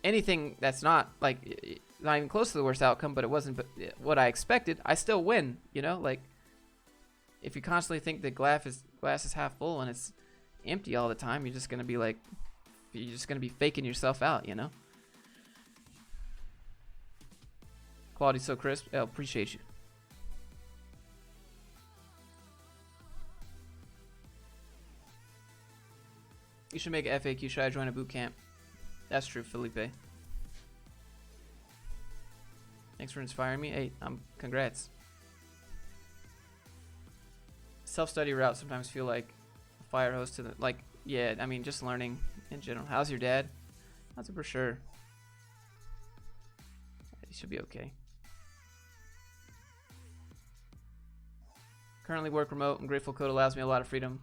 Speaker 1: anything that's not like not even close to the worst outcome, but it wasn't what I expected, I still win, you know? Like, if you constantly think the glass is half full and it's empty all the time, you're just going to be like, you're just going to be faking yourself out, you know? Quality's so crisp. Oh, appreciate you. You should make a FAQ. Should I join a boot camp? That's true, Felipe. Thanks for inspiring me. Hey, congrats. Self-study routes sometimes feel like fire hose to the, like, yeah, I mean, just learning in general. How's your dad? Not super sure. He should be okay. Currently work remote, and Grateful Code allows me a lot of freedom.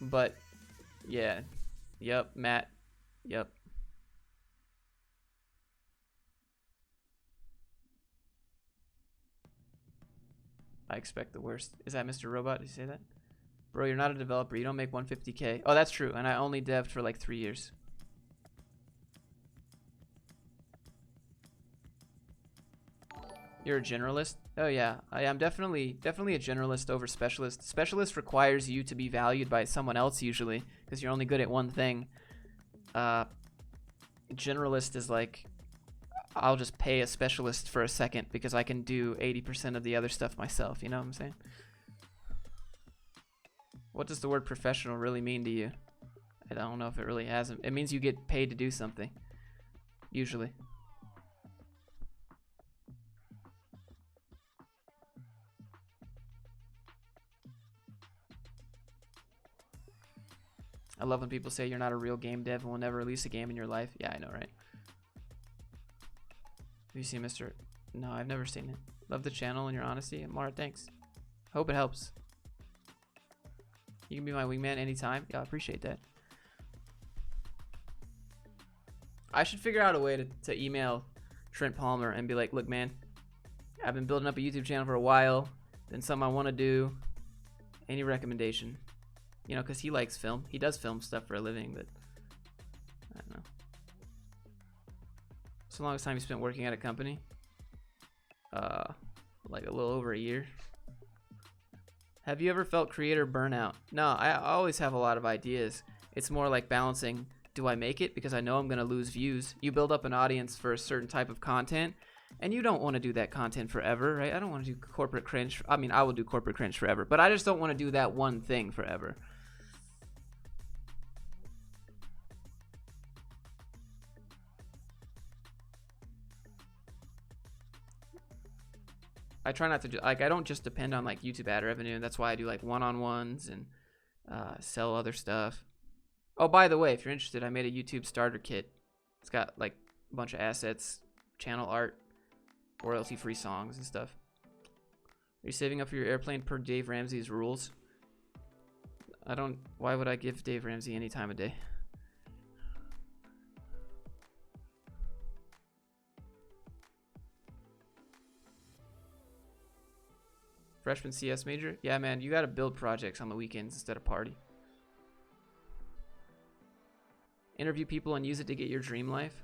Speaker 1: But, yeah. Yep, Matt. Yep. I expect the worst. Is that Mr. Robot? Did you say that? Bro, you're not a developer. You don't make 150K. Oh, that's true. And I only dev'd for like 3 years. You're a generalist? Oh yeah, I am definitely a generalist over specialist. Specialist requires you to be valued by someone else usually, because you're only good at one thing. Generalist is like, I'll just pay a specialist for a second because I can do 80% of the other stuff myself. You know what I'm saying? What does the word professional really mean to you? I don't know if it really has. It means you get paid to do something, usually. I love when people say you're not a real game dev and will never release a game in your life. Yeah, I know, right? Have you seen Mr. No, I've never seen it. Love the channel and your honesty. Mara, thanks. Hope it helps. You can be my wingman anytime. Yeah, I appreciate that. I should figure out a way to email Trent Palmer and be like, look, man, I've been building up a YouTube channel for a while. Been something I want to do. Any recommendation? You know, because he likes film. He does film stuff for a living, but I don't know. It's the longest time you spent working at a company? Like a little over a year. Have you ever felt creator burnout? No, I always have a lot of ideas. It's more like balancing, do I make it? Because I know I'm going to lose views. You build up an audience for a certain type of content, and you don't want to do that content forever, right? I don't want to do corporate cringe. I mean, I will do corporate cringe forever, but I just don't want to do that one thing forever. I try not to do, like, I don't just depend on like YouTube ad revenue, and that's why I do like one-on-ones and sell other stuff. Oh, by the way, if you're interested, I made a YouTube starter kit. It's got like a bunch of assets, channel art, royalty-free songs and stuff. Are you saving up for your airplane per Dave Ramsey's rules? I don't, why would I give Dave Ramsey any time of day? Freshman CS major? Yeah, man, you gotta build projects on the weekends instead of party. Interview people and use it to get your dream life?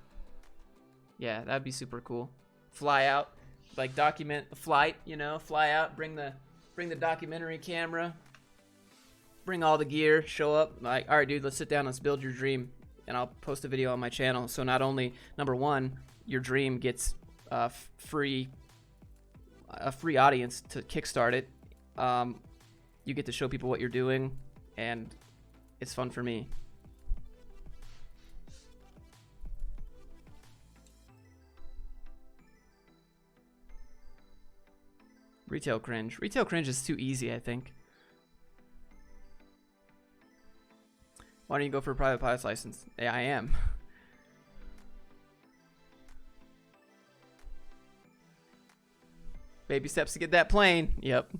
Speaker 1: Yeah, that'd be super cool. Fly out, like document the flight, you know, fly out, bring the documentary camera, bring all the gear, show up, like, all right, dude, let's sit down, let's build your dream, and I'll post a video on my channel. So not only, number one, your dream gets a free audience to kickstart it. You get to show people what you're doing, and it's fun for me. Retail cringe. Retail cringe is too easy, I think. Why don't you go for a private pilot's license? Yeah, I am. Baby steps to get that plane. Yep.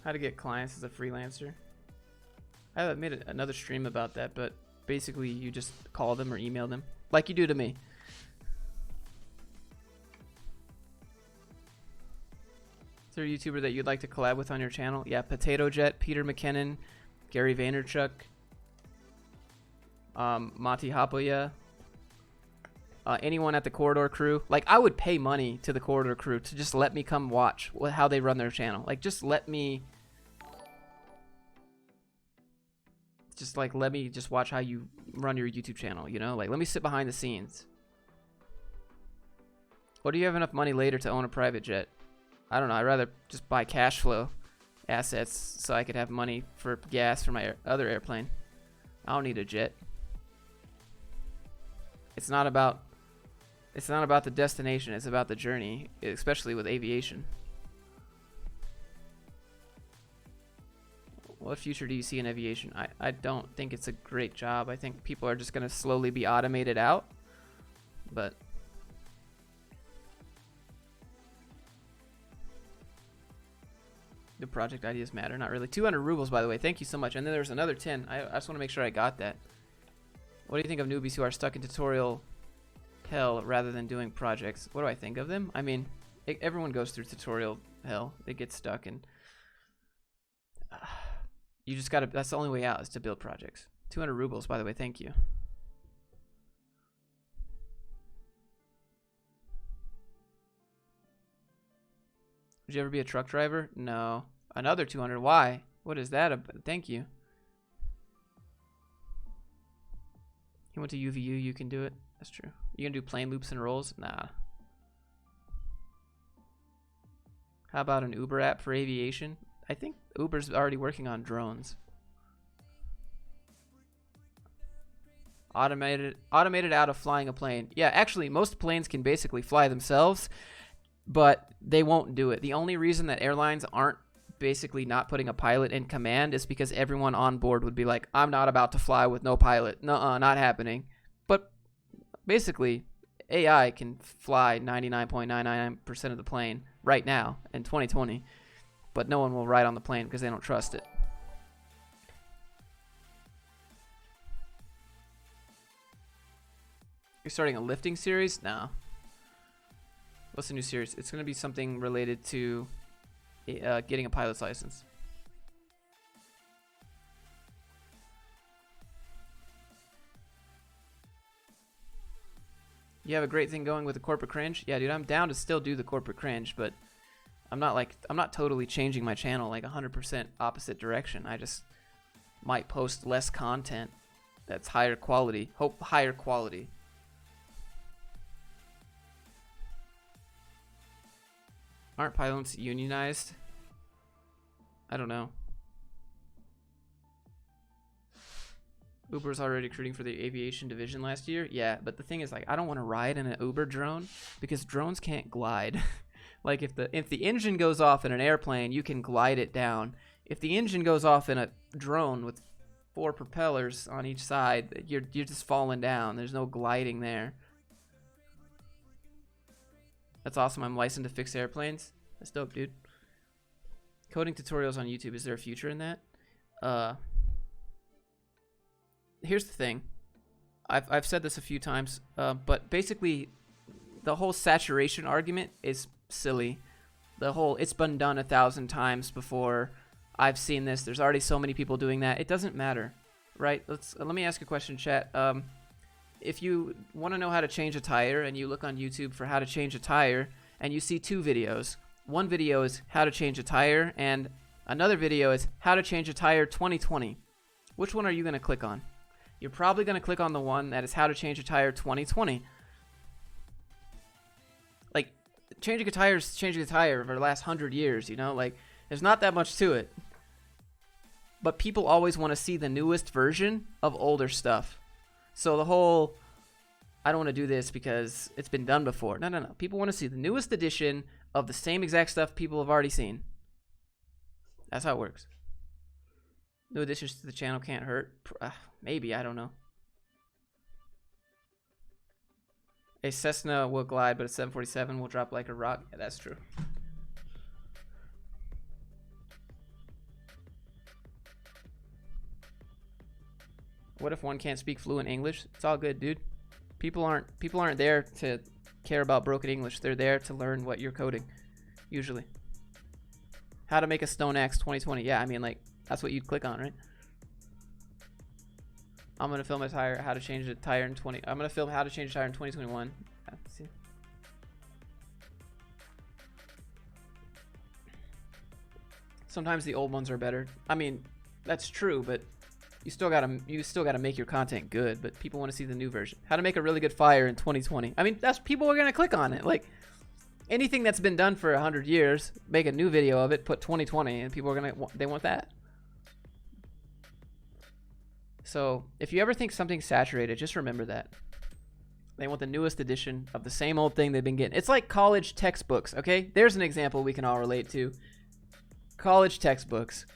Speaker 1: How to get clients as a freelancer. I made another stream about that, but basically you just call them or email them like you do to me. Is there a YouTuber that you'd like to collab with on your channel? Yeah, Potato Jet, Peter McKinnon, Gary Vaynerchuk, Mati Hapoya, anyone at the Corridor Crew. Like, I would pay money to the Corridor Crew to just let me come watch how they run their channel. Like, just let me just watch how you run your YouTube channel, you know? Like, let me sit behind the scenes. Or do you have enough money later to own a private jet? I don't know. I'd rather just buy cash flow assets so I could have money for gas for my other airplane. I don't need a jet. It's not about the destination, it's about the journey, especially with aviation. What future do you see in aviation? I don't think it's a great job. I think people are just going to slowly be automated out. But the project ideas matter. Not really. 200 rubles, by the way. Thank you so much. And then there's another 10. I just want to make sure I got that. What do you think of newbies who are stuck in tutorial hell rather than doing projects? What do I think of them? I mean, everyone goes through tutorial hell. They get stuck, and you just gotta, that's the only way out, is to build projects. 200 rubles, by the way. Thank you. Would you ever be a truck driver? No. Another 200. Why? What is that about? Thank you. You went to UVU, you can do it. That's true. You gonna do plane loops and rolls? Nah. How about an Uber app for aviation? I think Uber's already working on drones. Automated out of flying a plane. Yeah, actually, most planes can basically fly themselves, but they won't do it. The only reason that airlines aren't basically not putting a pilot in command is because everyone on board would be like, I'm not about to fly with no pilot. Nuh-uh, not happening. But basically, AI can fly 99.999% of the plane right now in 2020, but no one will ride on the plane because they don't trust it. You're starting a lifting series? No. What's the new series? It's going to be something related to getting a pilot's license. You have a great thing going with the corporate cringe? Yeah, dude, I'm down to still do the corporate cringe, but I'm not totally changing my channel like 100% opposite direction. I just might post less content that's higher quality. Hope higher quality. Aren't pilots unionized? I don't know. Uber's already recruiting for the aviation division last year. Yeah, but the thing is, like, I don't want to ride in an Uber drone because drones can't glide. Like, if the engine goes off in an airplane, you can glide it down. If the engine goes off in a drone with 4 propellers on each side, you're just falling down. There's no gliding there. That's awesome. I'm licensed to fix airplanes. That's dope, dude. Coding tutorials on YouTube. Is there a future in that? Here's the thing. I've said this a few times, but basically the whole saturation argument is silly. The whole it's been done 1,000 times before. I've seen this. There's already so many people doing that. It doesn't matter, right? Let me ask a question, chat. If you want to know how to change a tire and you look on YouTube for how to change a tire and you see 2 videos, one video is how to change a tire and another video is how to change a tire 2020. Which one are you going to click on? You're probably going to click on the one that is how to change a tire 2020. Like, changing a tire is changing a tire for the last 100 years, you know? Like, there's not that much to it. But people always want to see the newest version of older stuff. So the whole, I don't want to do this because it's been done before. No. People want to see the newest edition of the same exact stuff people have already seen. That's how it works. New additions to the channel can't hurt. Maybe, I don't know. A Cessna will glide, but a 747 will drop like a rock. Yeah, that's true. What if one can't speak fluent English? It's all good, dude. People aren't there to care about broken English. They're there to learn what you're coding, usually. How to make a Stone Axe 2020. Yeah, I mean, like, that's what you'd click on, right? I'm gonna film a tire. How to change a tire in 20. I'm gonna film how to change a tire in 2021. Let's see. Sometimes the old ones are better. I mean, that's true, but you still gotta make your content good. But people want to see the new version. How to make a really good fire in 2020. I mean, that's people are gonna click on it. Like anything that's been done for 100 years, make a new video of it, put 2020, and people are they want that. So if you ever think something's saturated, just remember that. They want the newest edition of the same old thing they've been getting. It's like college textbooks, okay? There's an example we can all relate to. College textbooks.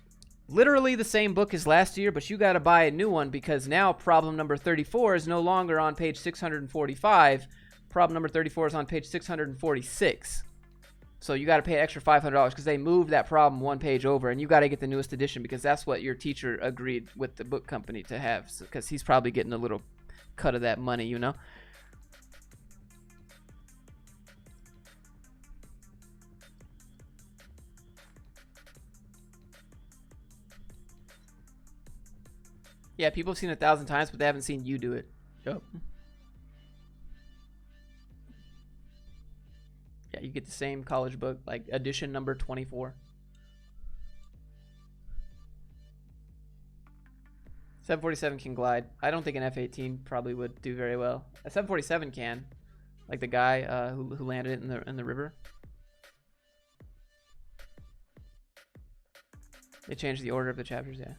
Speaker 1: Literally the same book as last year, but you got to buy a new one because now problem number 34 is no longer on page 645. Problem number 34 is on page 646. So you got to pay an extra $500 because they moved that problem one page over, and you got to get the newest edition because that's what your teacher agreed with the book company to have, because he's probably getting a little cut of that money, you know? Yeah, people have seen it 1,000 times, but they haven't seen you do it. Yep. Yeah, you get the same college book, like edition number 24. 747 can glide. I don't think an F-18 probably would do very well. A 747 can, like the guy who landed it in the river. They changed the order of the chapters, yeah.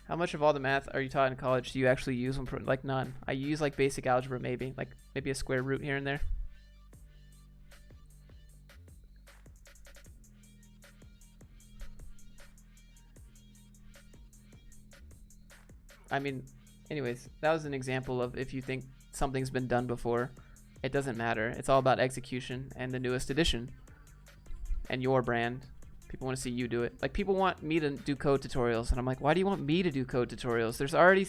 Speaker 1: How much of all the math are you taught in college do you actually use? Like none. I use like basic algebra, maybe a square root here and there. I mean, anyways, that was an example of if you think something's been done before, it doesn't matter. It's all about execution and the newest edition and your brand. People want to see you do it. Like, people want me to do code tutorials, and I'm like, why do you want me to do code tutorials? There's already,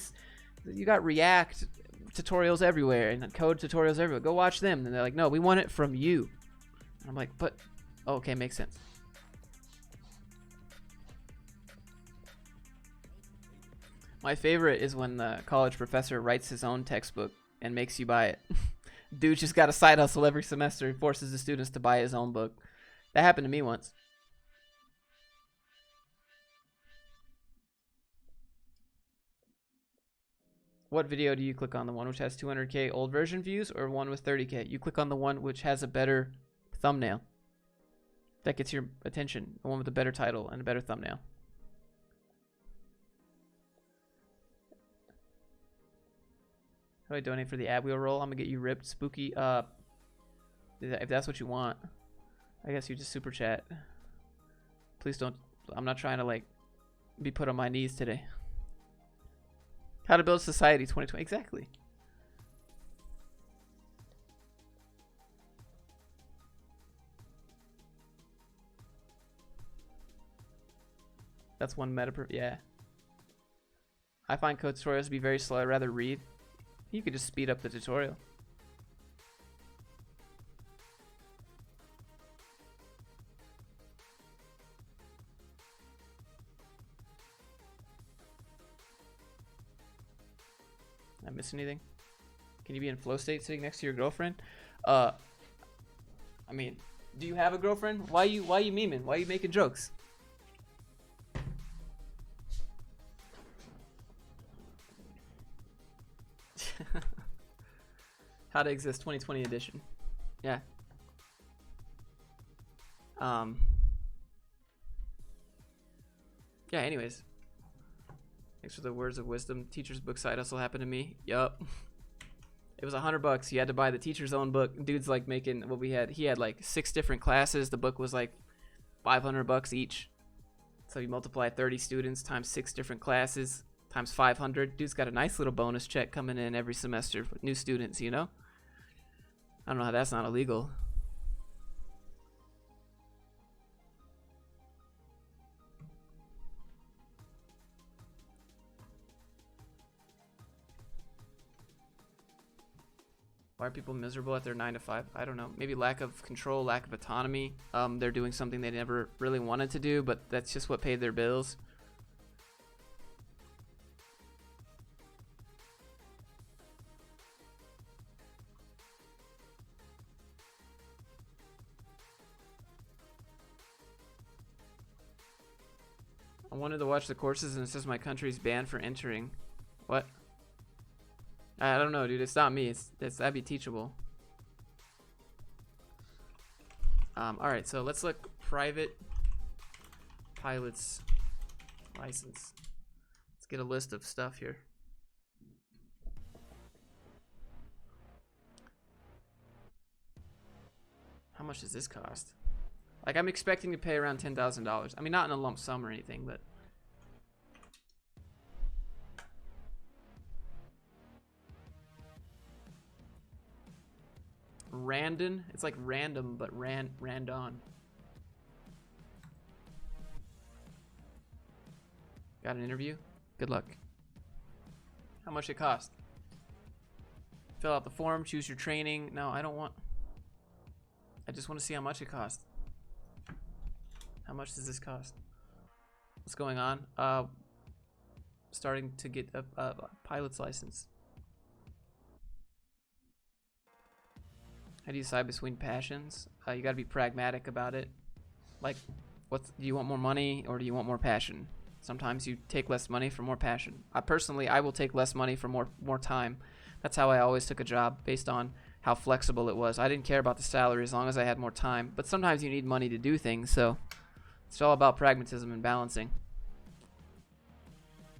Speaker 1: you got React tutorials everywhere and code tutorials everywhere. Go watch them. And they're like, no, we want it from you. And I'm like, but, oh, okay, makes sense. My favorite is when the college professor writes his own textbook and makes you buy it. Dude just got a side hustle every semester. He forces the students to buy his own book. That happened to me once. What video do you click on? The one which has 200K old version views or one with 30K? You click on the one which has a better thumbnail. That gets your attention. The one with a better title and a better thumbnail. How do I donate for the ad wheel roll? I'm gonna get you ripped, spooky. If that's what you want, I guess you just super chat. Please don't. I'm not trying to like be put on my knees today. How to build society 2020. Exactly. That's one meta. Yeah. I find code tutorials to be very slow. I'd rather read. You could just speed up the tutorial. I miss anything? Can you be in flow state sitting next to your girlfriend? I mean, do you have a girlfriend? Why you memeing? Why you making jokes? How to Exist 2020 edition. Yeah. Yeah, anyways. Thanks for the words of wisdom. Teacher's book side hustle happened to me. Yup. It was $100. You had to buy the teacher's own book. Dude's like making what we had. He had like 6 different classes. The book was like $500 each. So you multiply 30 students times 6 different classes times 500. Dude's got a nice little bonus check coming in every semester with new students, you know? I don't know how that's not illegal. Why are people miserable at their 9 to 5? I don't know. Maybe lack of control, lack of autonomy. They're doing something they never really wanted to do, but that's just what paid their bills. I wanted to watch the courses and it says my country's banned for entering. What? I don't know, dude. It's not me. That'd be teachable. All right, so let's look private pilot's license. Let's get a list of stuff here. How much does this cost? Like, I'm expecting to pay around $10,000. I mean, not in a lump sum or anything, but... Randon? It's like random, but randon. Got an interview? Good luck. How much it cost? Fill out the form, choose your training. No, I don't want... I just want to see how much it costs. How much does this cost? What's going on? Starting to get a pilot's license. How do you decide between passions? You gotta be pragmatic about it. Like, do you want more money or do you want more passion? Sometimes you take less money for more passion. Personally, I will take less money for more time. That's how I always took a job, based on how flexible it was. I didn't care about the salary as long as I had more time. But sometimes you need money to do things, so it's all about pragmatism and balancing.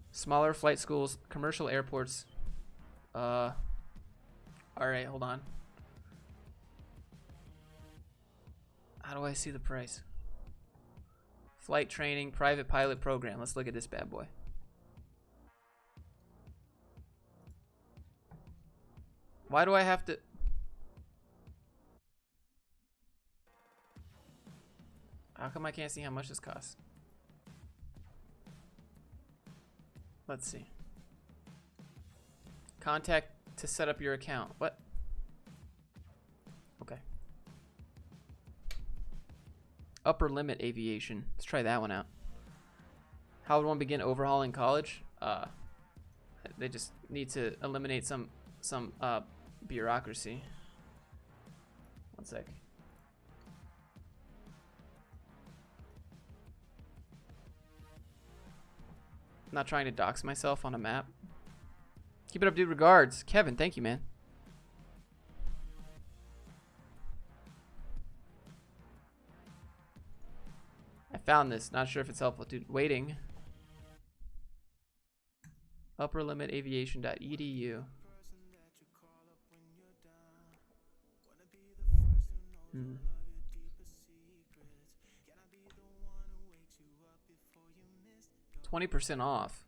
Speaker 1: Smaller flight schools, commercial airports. All right, hold on. How do I see the price? Flight training, private pilot program. Let's look at this bad boy. Why do I have to... How come I can't see how much this costs? Let's see. Contact to set up your account. What? Okay. Upper limit aviation. Let's try that one out. How would one begin overhauling college? They just need to eliminate some bureaucracy. One sec. I'm not trying to dox myself on a map. Keep it up, dude. Regards. Kevin, thank you, man. I found this. Not sure if it's helpful, dude. Waiting. Upperlimitaviation.edu. Hmm. 20% off.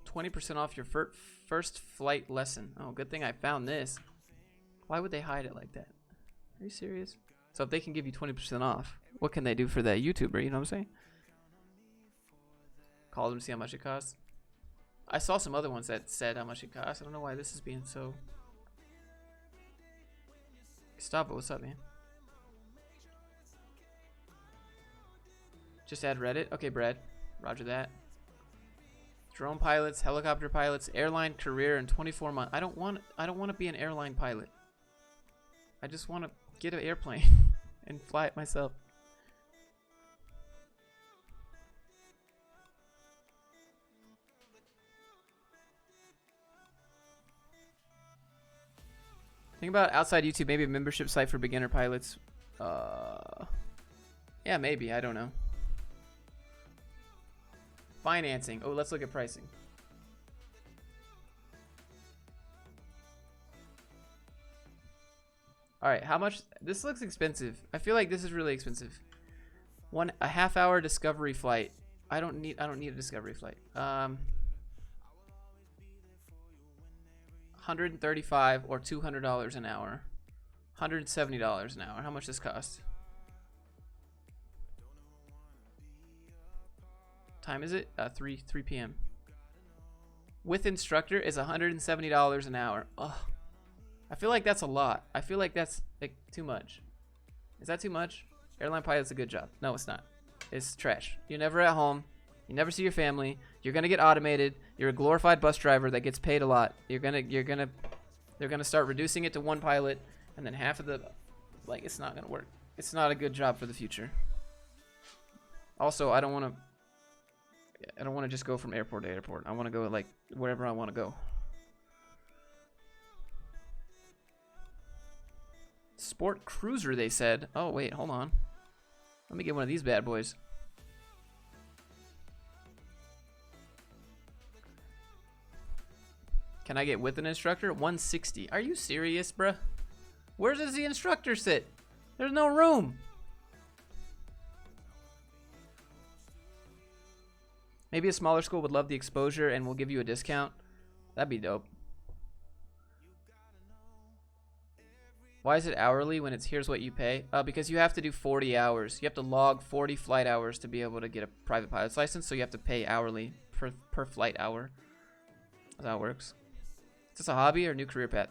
Speaker 1: 20% off your first flight lesson. Oh, good thing I found this. Why would they hide it like that? Are you serious? So if they can give you 20% off, what can they do for that YouTuber? You know what I'm saying? Call them to see how much it costs. I saw some other ones that said how much it costs. I don't know why this is being so... Stop it. What's up, man? Just add Reddit. Okay, Brad. Roger that. Drone pilots, helicopter pilots, airline career in 24 months. I don't want to be an airline pilot. I just want to get an airplane and fly it myself. Think about outside YouTube, maybe a membership site for beginner pilots. Yeah, maybe. I don't know. Financing. Oh, let's look at pricing. All right, how much? This looks expensive. I feel like this is really expensive. A half-hour discovery flight. I don't need a discovery flight. $135 or $200 an hour. $170 an hour. How much does this cost? Time is it? 3 p.m. With instructor is $170 an hour. Ugh. I feel like that's a lot. I feel like that's like too much. Is that too much? Airline pilot's a good job. No, it's not. It's trash. You're never at home. You never see your family. You're gonna get automated. You're a glorified bus driver that gets paid a lot. They're gonna start reducing it to one pilot, and then half of the, like, it's not gonna work. It's not a good job for the future. Also, I don't want to just go from airport to airport. I want to go like wherever I want to go. Sport cruiser, they said. Oh wait, hold on. Let me get one of these bad boys. Can I get with an instructor? 160. Are you serious, bruh? Where does the instructor sit? There's no room. Maybe a smaller school would love the exposure and will give you a discount. That'd be dope. Why is it hourly when it's here's what you pay? Because you have to do 40 hours. You have to log 40 flight hours to be able to get a private pilot's license, so you have to pay hourly per flight hour. That's how it works. Is this a hobby or a new career path?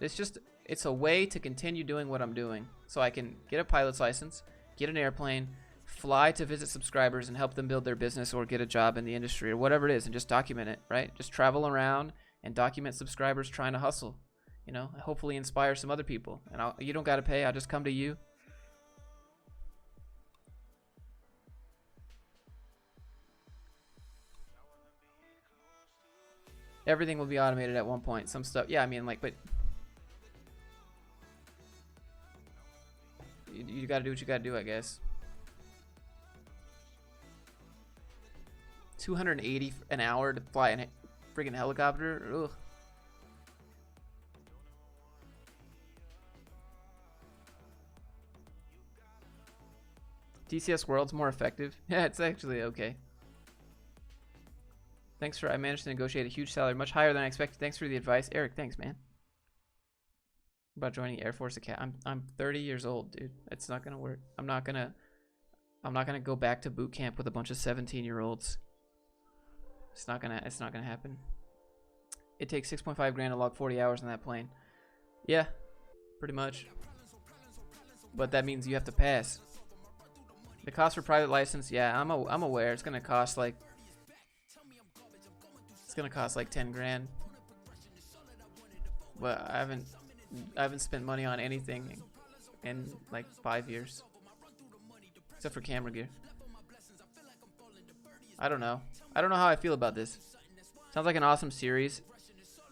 Speaker 1: It's a way to continue doing what I'm doing. So I can get a pilot's license, get an airplane, fly to visit subscribers and help them build their business or get a job in the industry or whatever it is, and just document it, right? Just travel around and document subscribers trying to hustle. You know, hopefully inspire some other people. And you don't got to pay. I'll just come to you. Everything will be automated at one point. Some stuff, yeah, I mean, like, but you got to do what you got to do, I guess. 280 an hour to fly a friggin' helicopter. Ugh. DCS World's more effective. Yeah, it's actually okay. I managed to negotiate a huge salary, much higher than I expected. Thanks for the advice, Eric. Thanks, man. About joining Air Force Academy. I'm 30 years old, dude. It's not gonna work. I'm not gonna go back to boot camp with a bunch of 17-year-olds. It's not gonna happen. It takes 6.5 grand to log 40 hours on that plane. Yeah, pretty much. But that means you have to pass. The cost for private license, yeah, I'm aware. It's gonna cost like 10 grand. But I haven't spent money on anything in like 5 years, except for camera gear. I don't know how I feel about this. Sounds like an awesome series.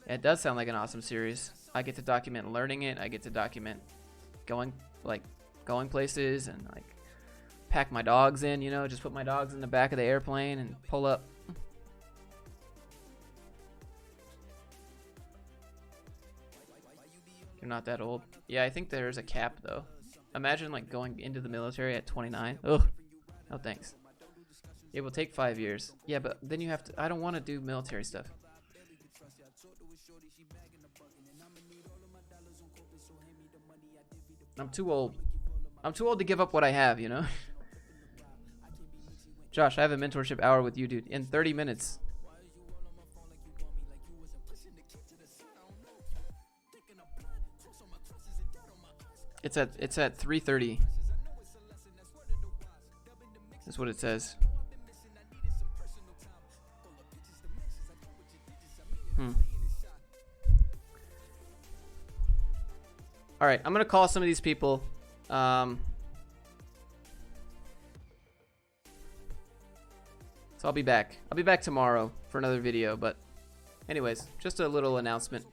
Speaker 1: It does sound like an awesome series. I get to document learning it. I get to document going places and like pack my dogs in, you know, just put my dogs in the back of the airplane and pull up. You're not that old. Yeah, I think there's a cap though. Imagine like going into the military at 29. Ugh. No thanks. It will take 5 years. Yeah, but then you have to. I don't want to do military stuff. I'm too old. I'm too old to give up what I have, you know? Josh, I have a mentorship hour with you, dude, in 30 minutes. It's at 3:30. That's what it says. All right, I'm gonna call some of these people. So I'll be back. I'll be back tomorrow for another video. But anyways, just a little announcement.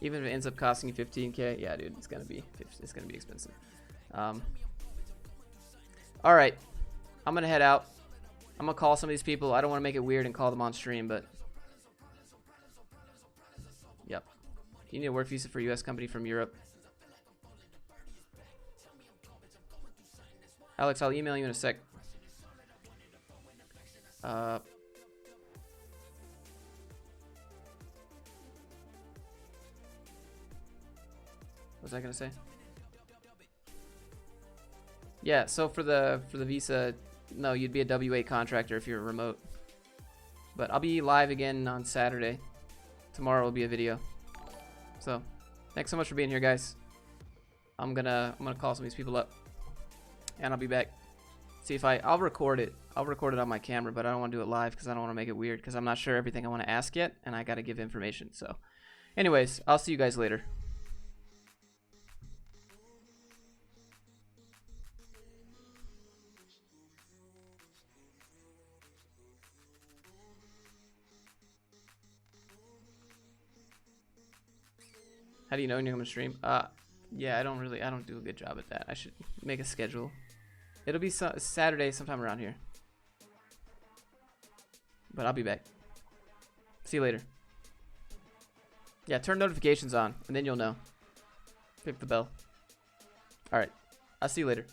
Speaker 1: Even if it ends up costing you 15K, yeah, dude, it's gonna be expensive. All right, I'm gonna head out. I'm gonna call some of these people. I don't want to make it weird and call them on stream, but yep. You need a work visa for a U.S. company from Europe. Alex, I'll email you in a sec. What was I gonna say? Yeah, so for the visa, no, you'd be a W8 contractor if you're remote. But I'll be live again on Saturday. Tomorrow will be a video. So, thanks so much for being here, guys. I'm gonna call some of these people up, and I'll be back. See if I'll record it. I'll record it on my camera, but I don't want to do it live because I don't want to make it weird because I'm not sure everything I want to ask yet, and I got to give information. So, anyways, I'll see you guys later. How do you know when you're gonna stream? Yeah, I don't do a good job at that. I should make a schedule. It'll be Saturday sometime around here. But I'll be back. See you later. Yeah, turn notifications on, and then you'll know. Click the bell. All right. I'll see you later.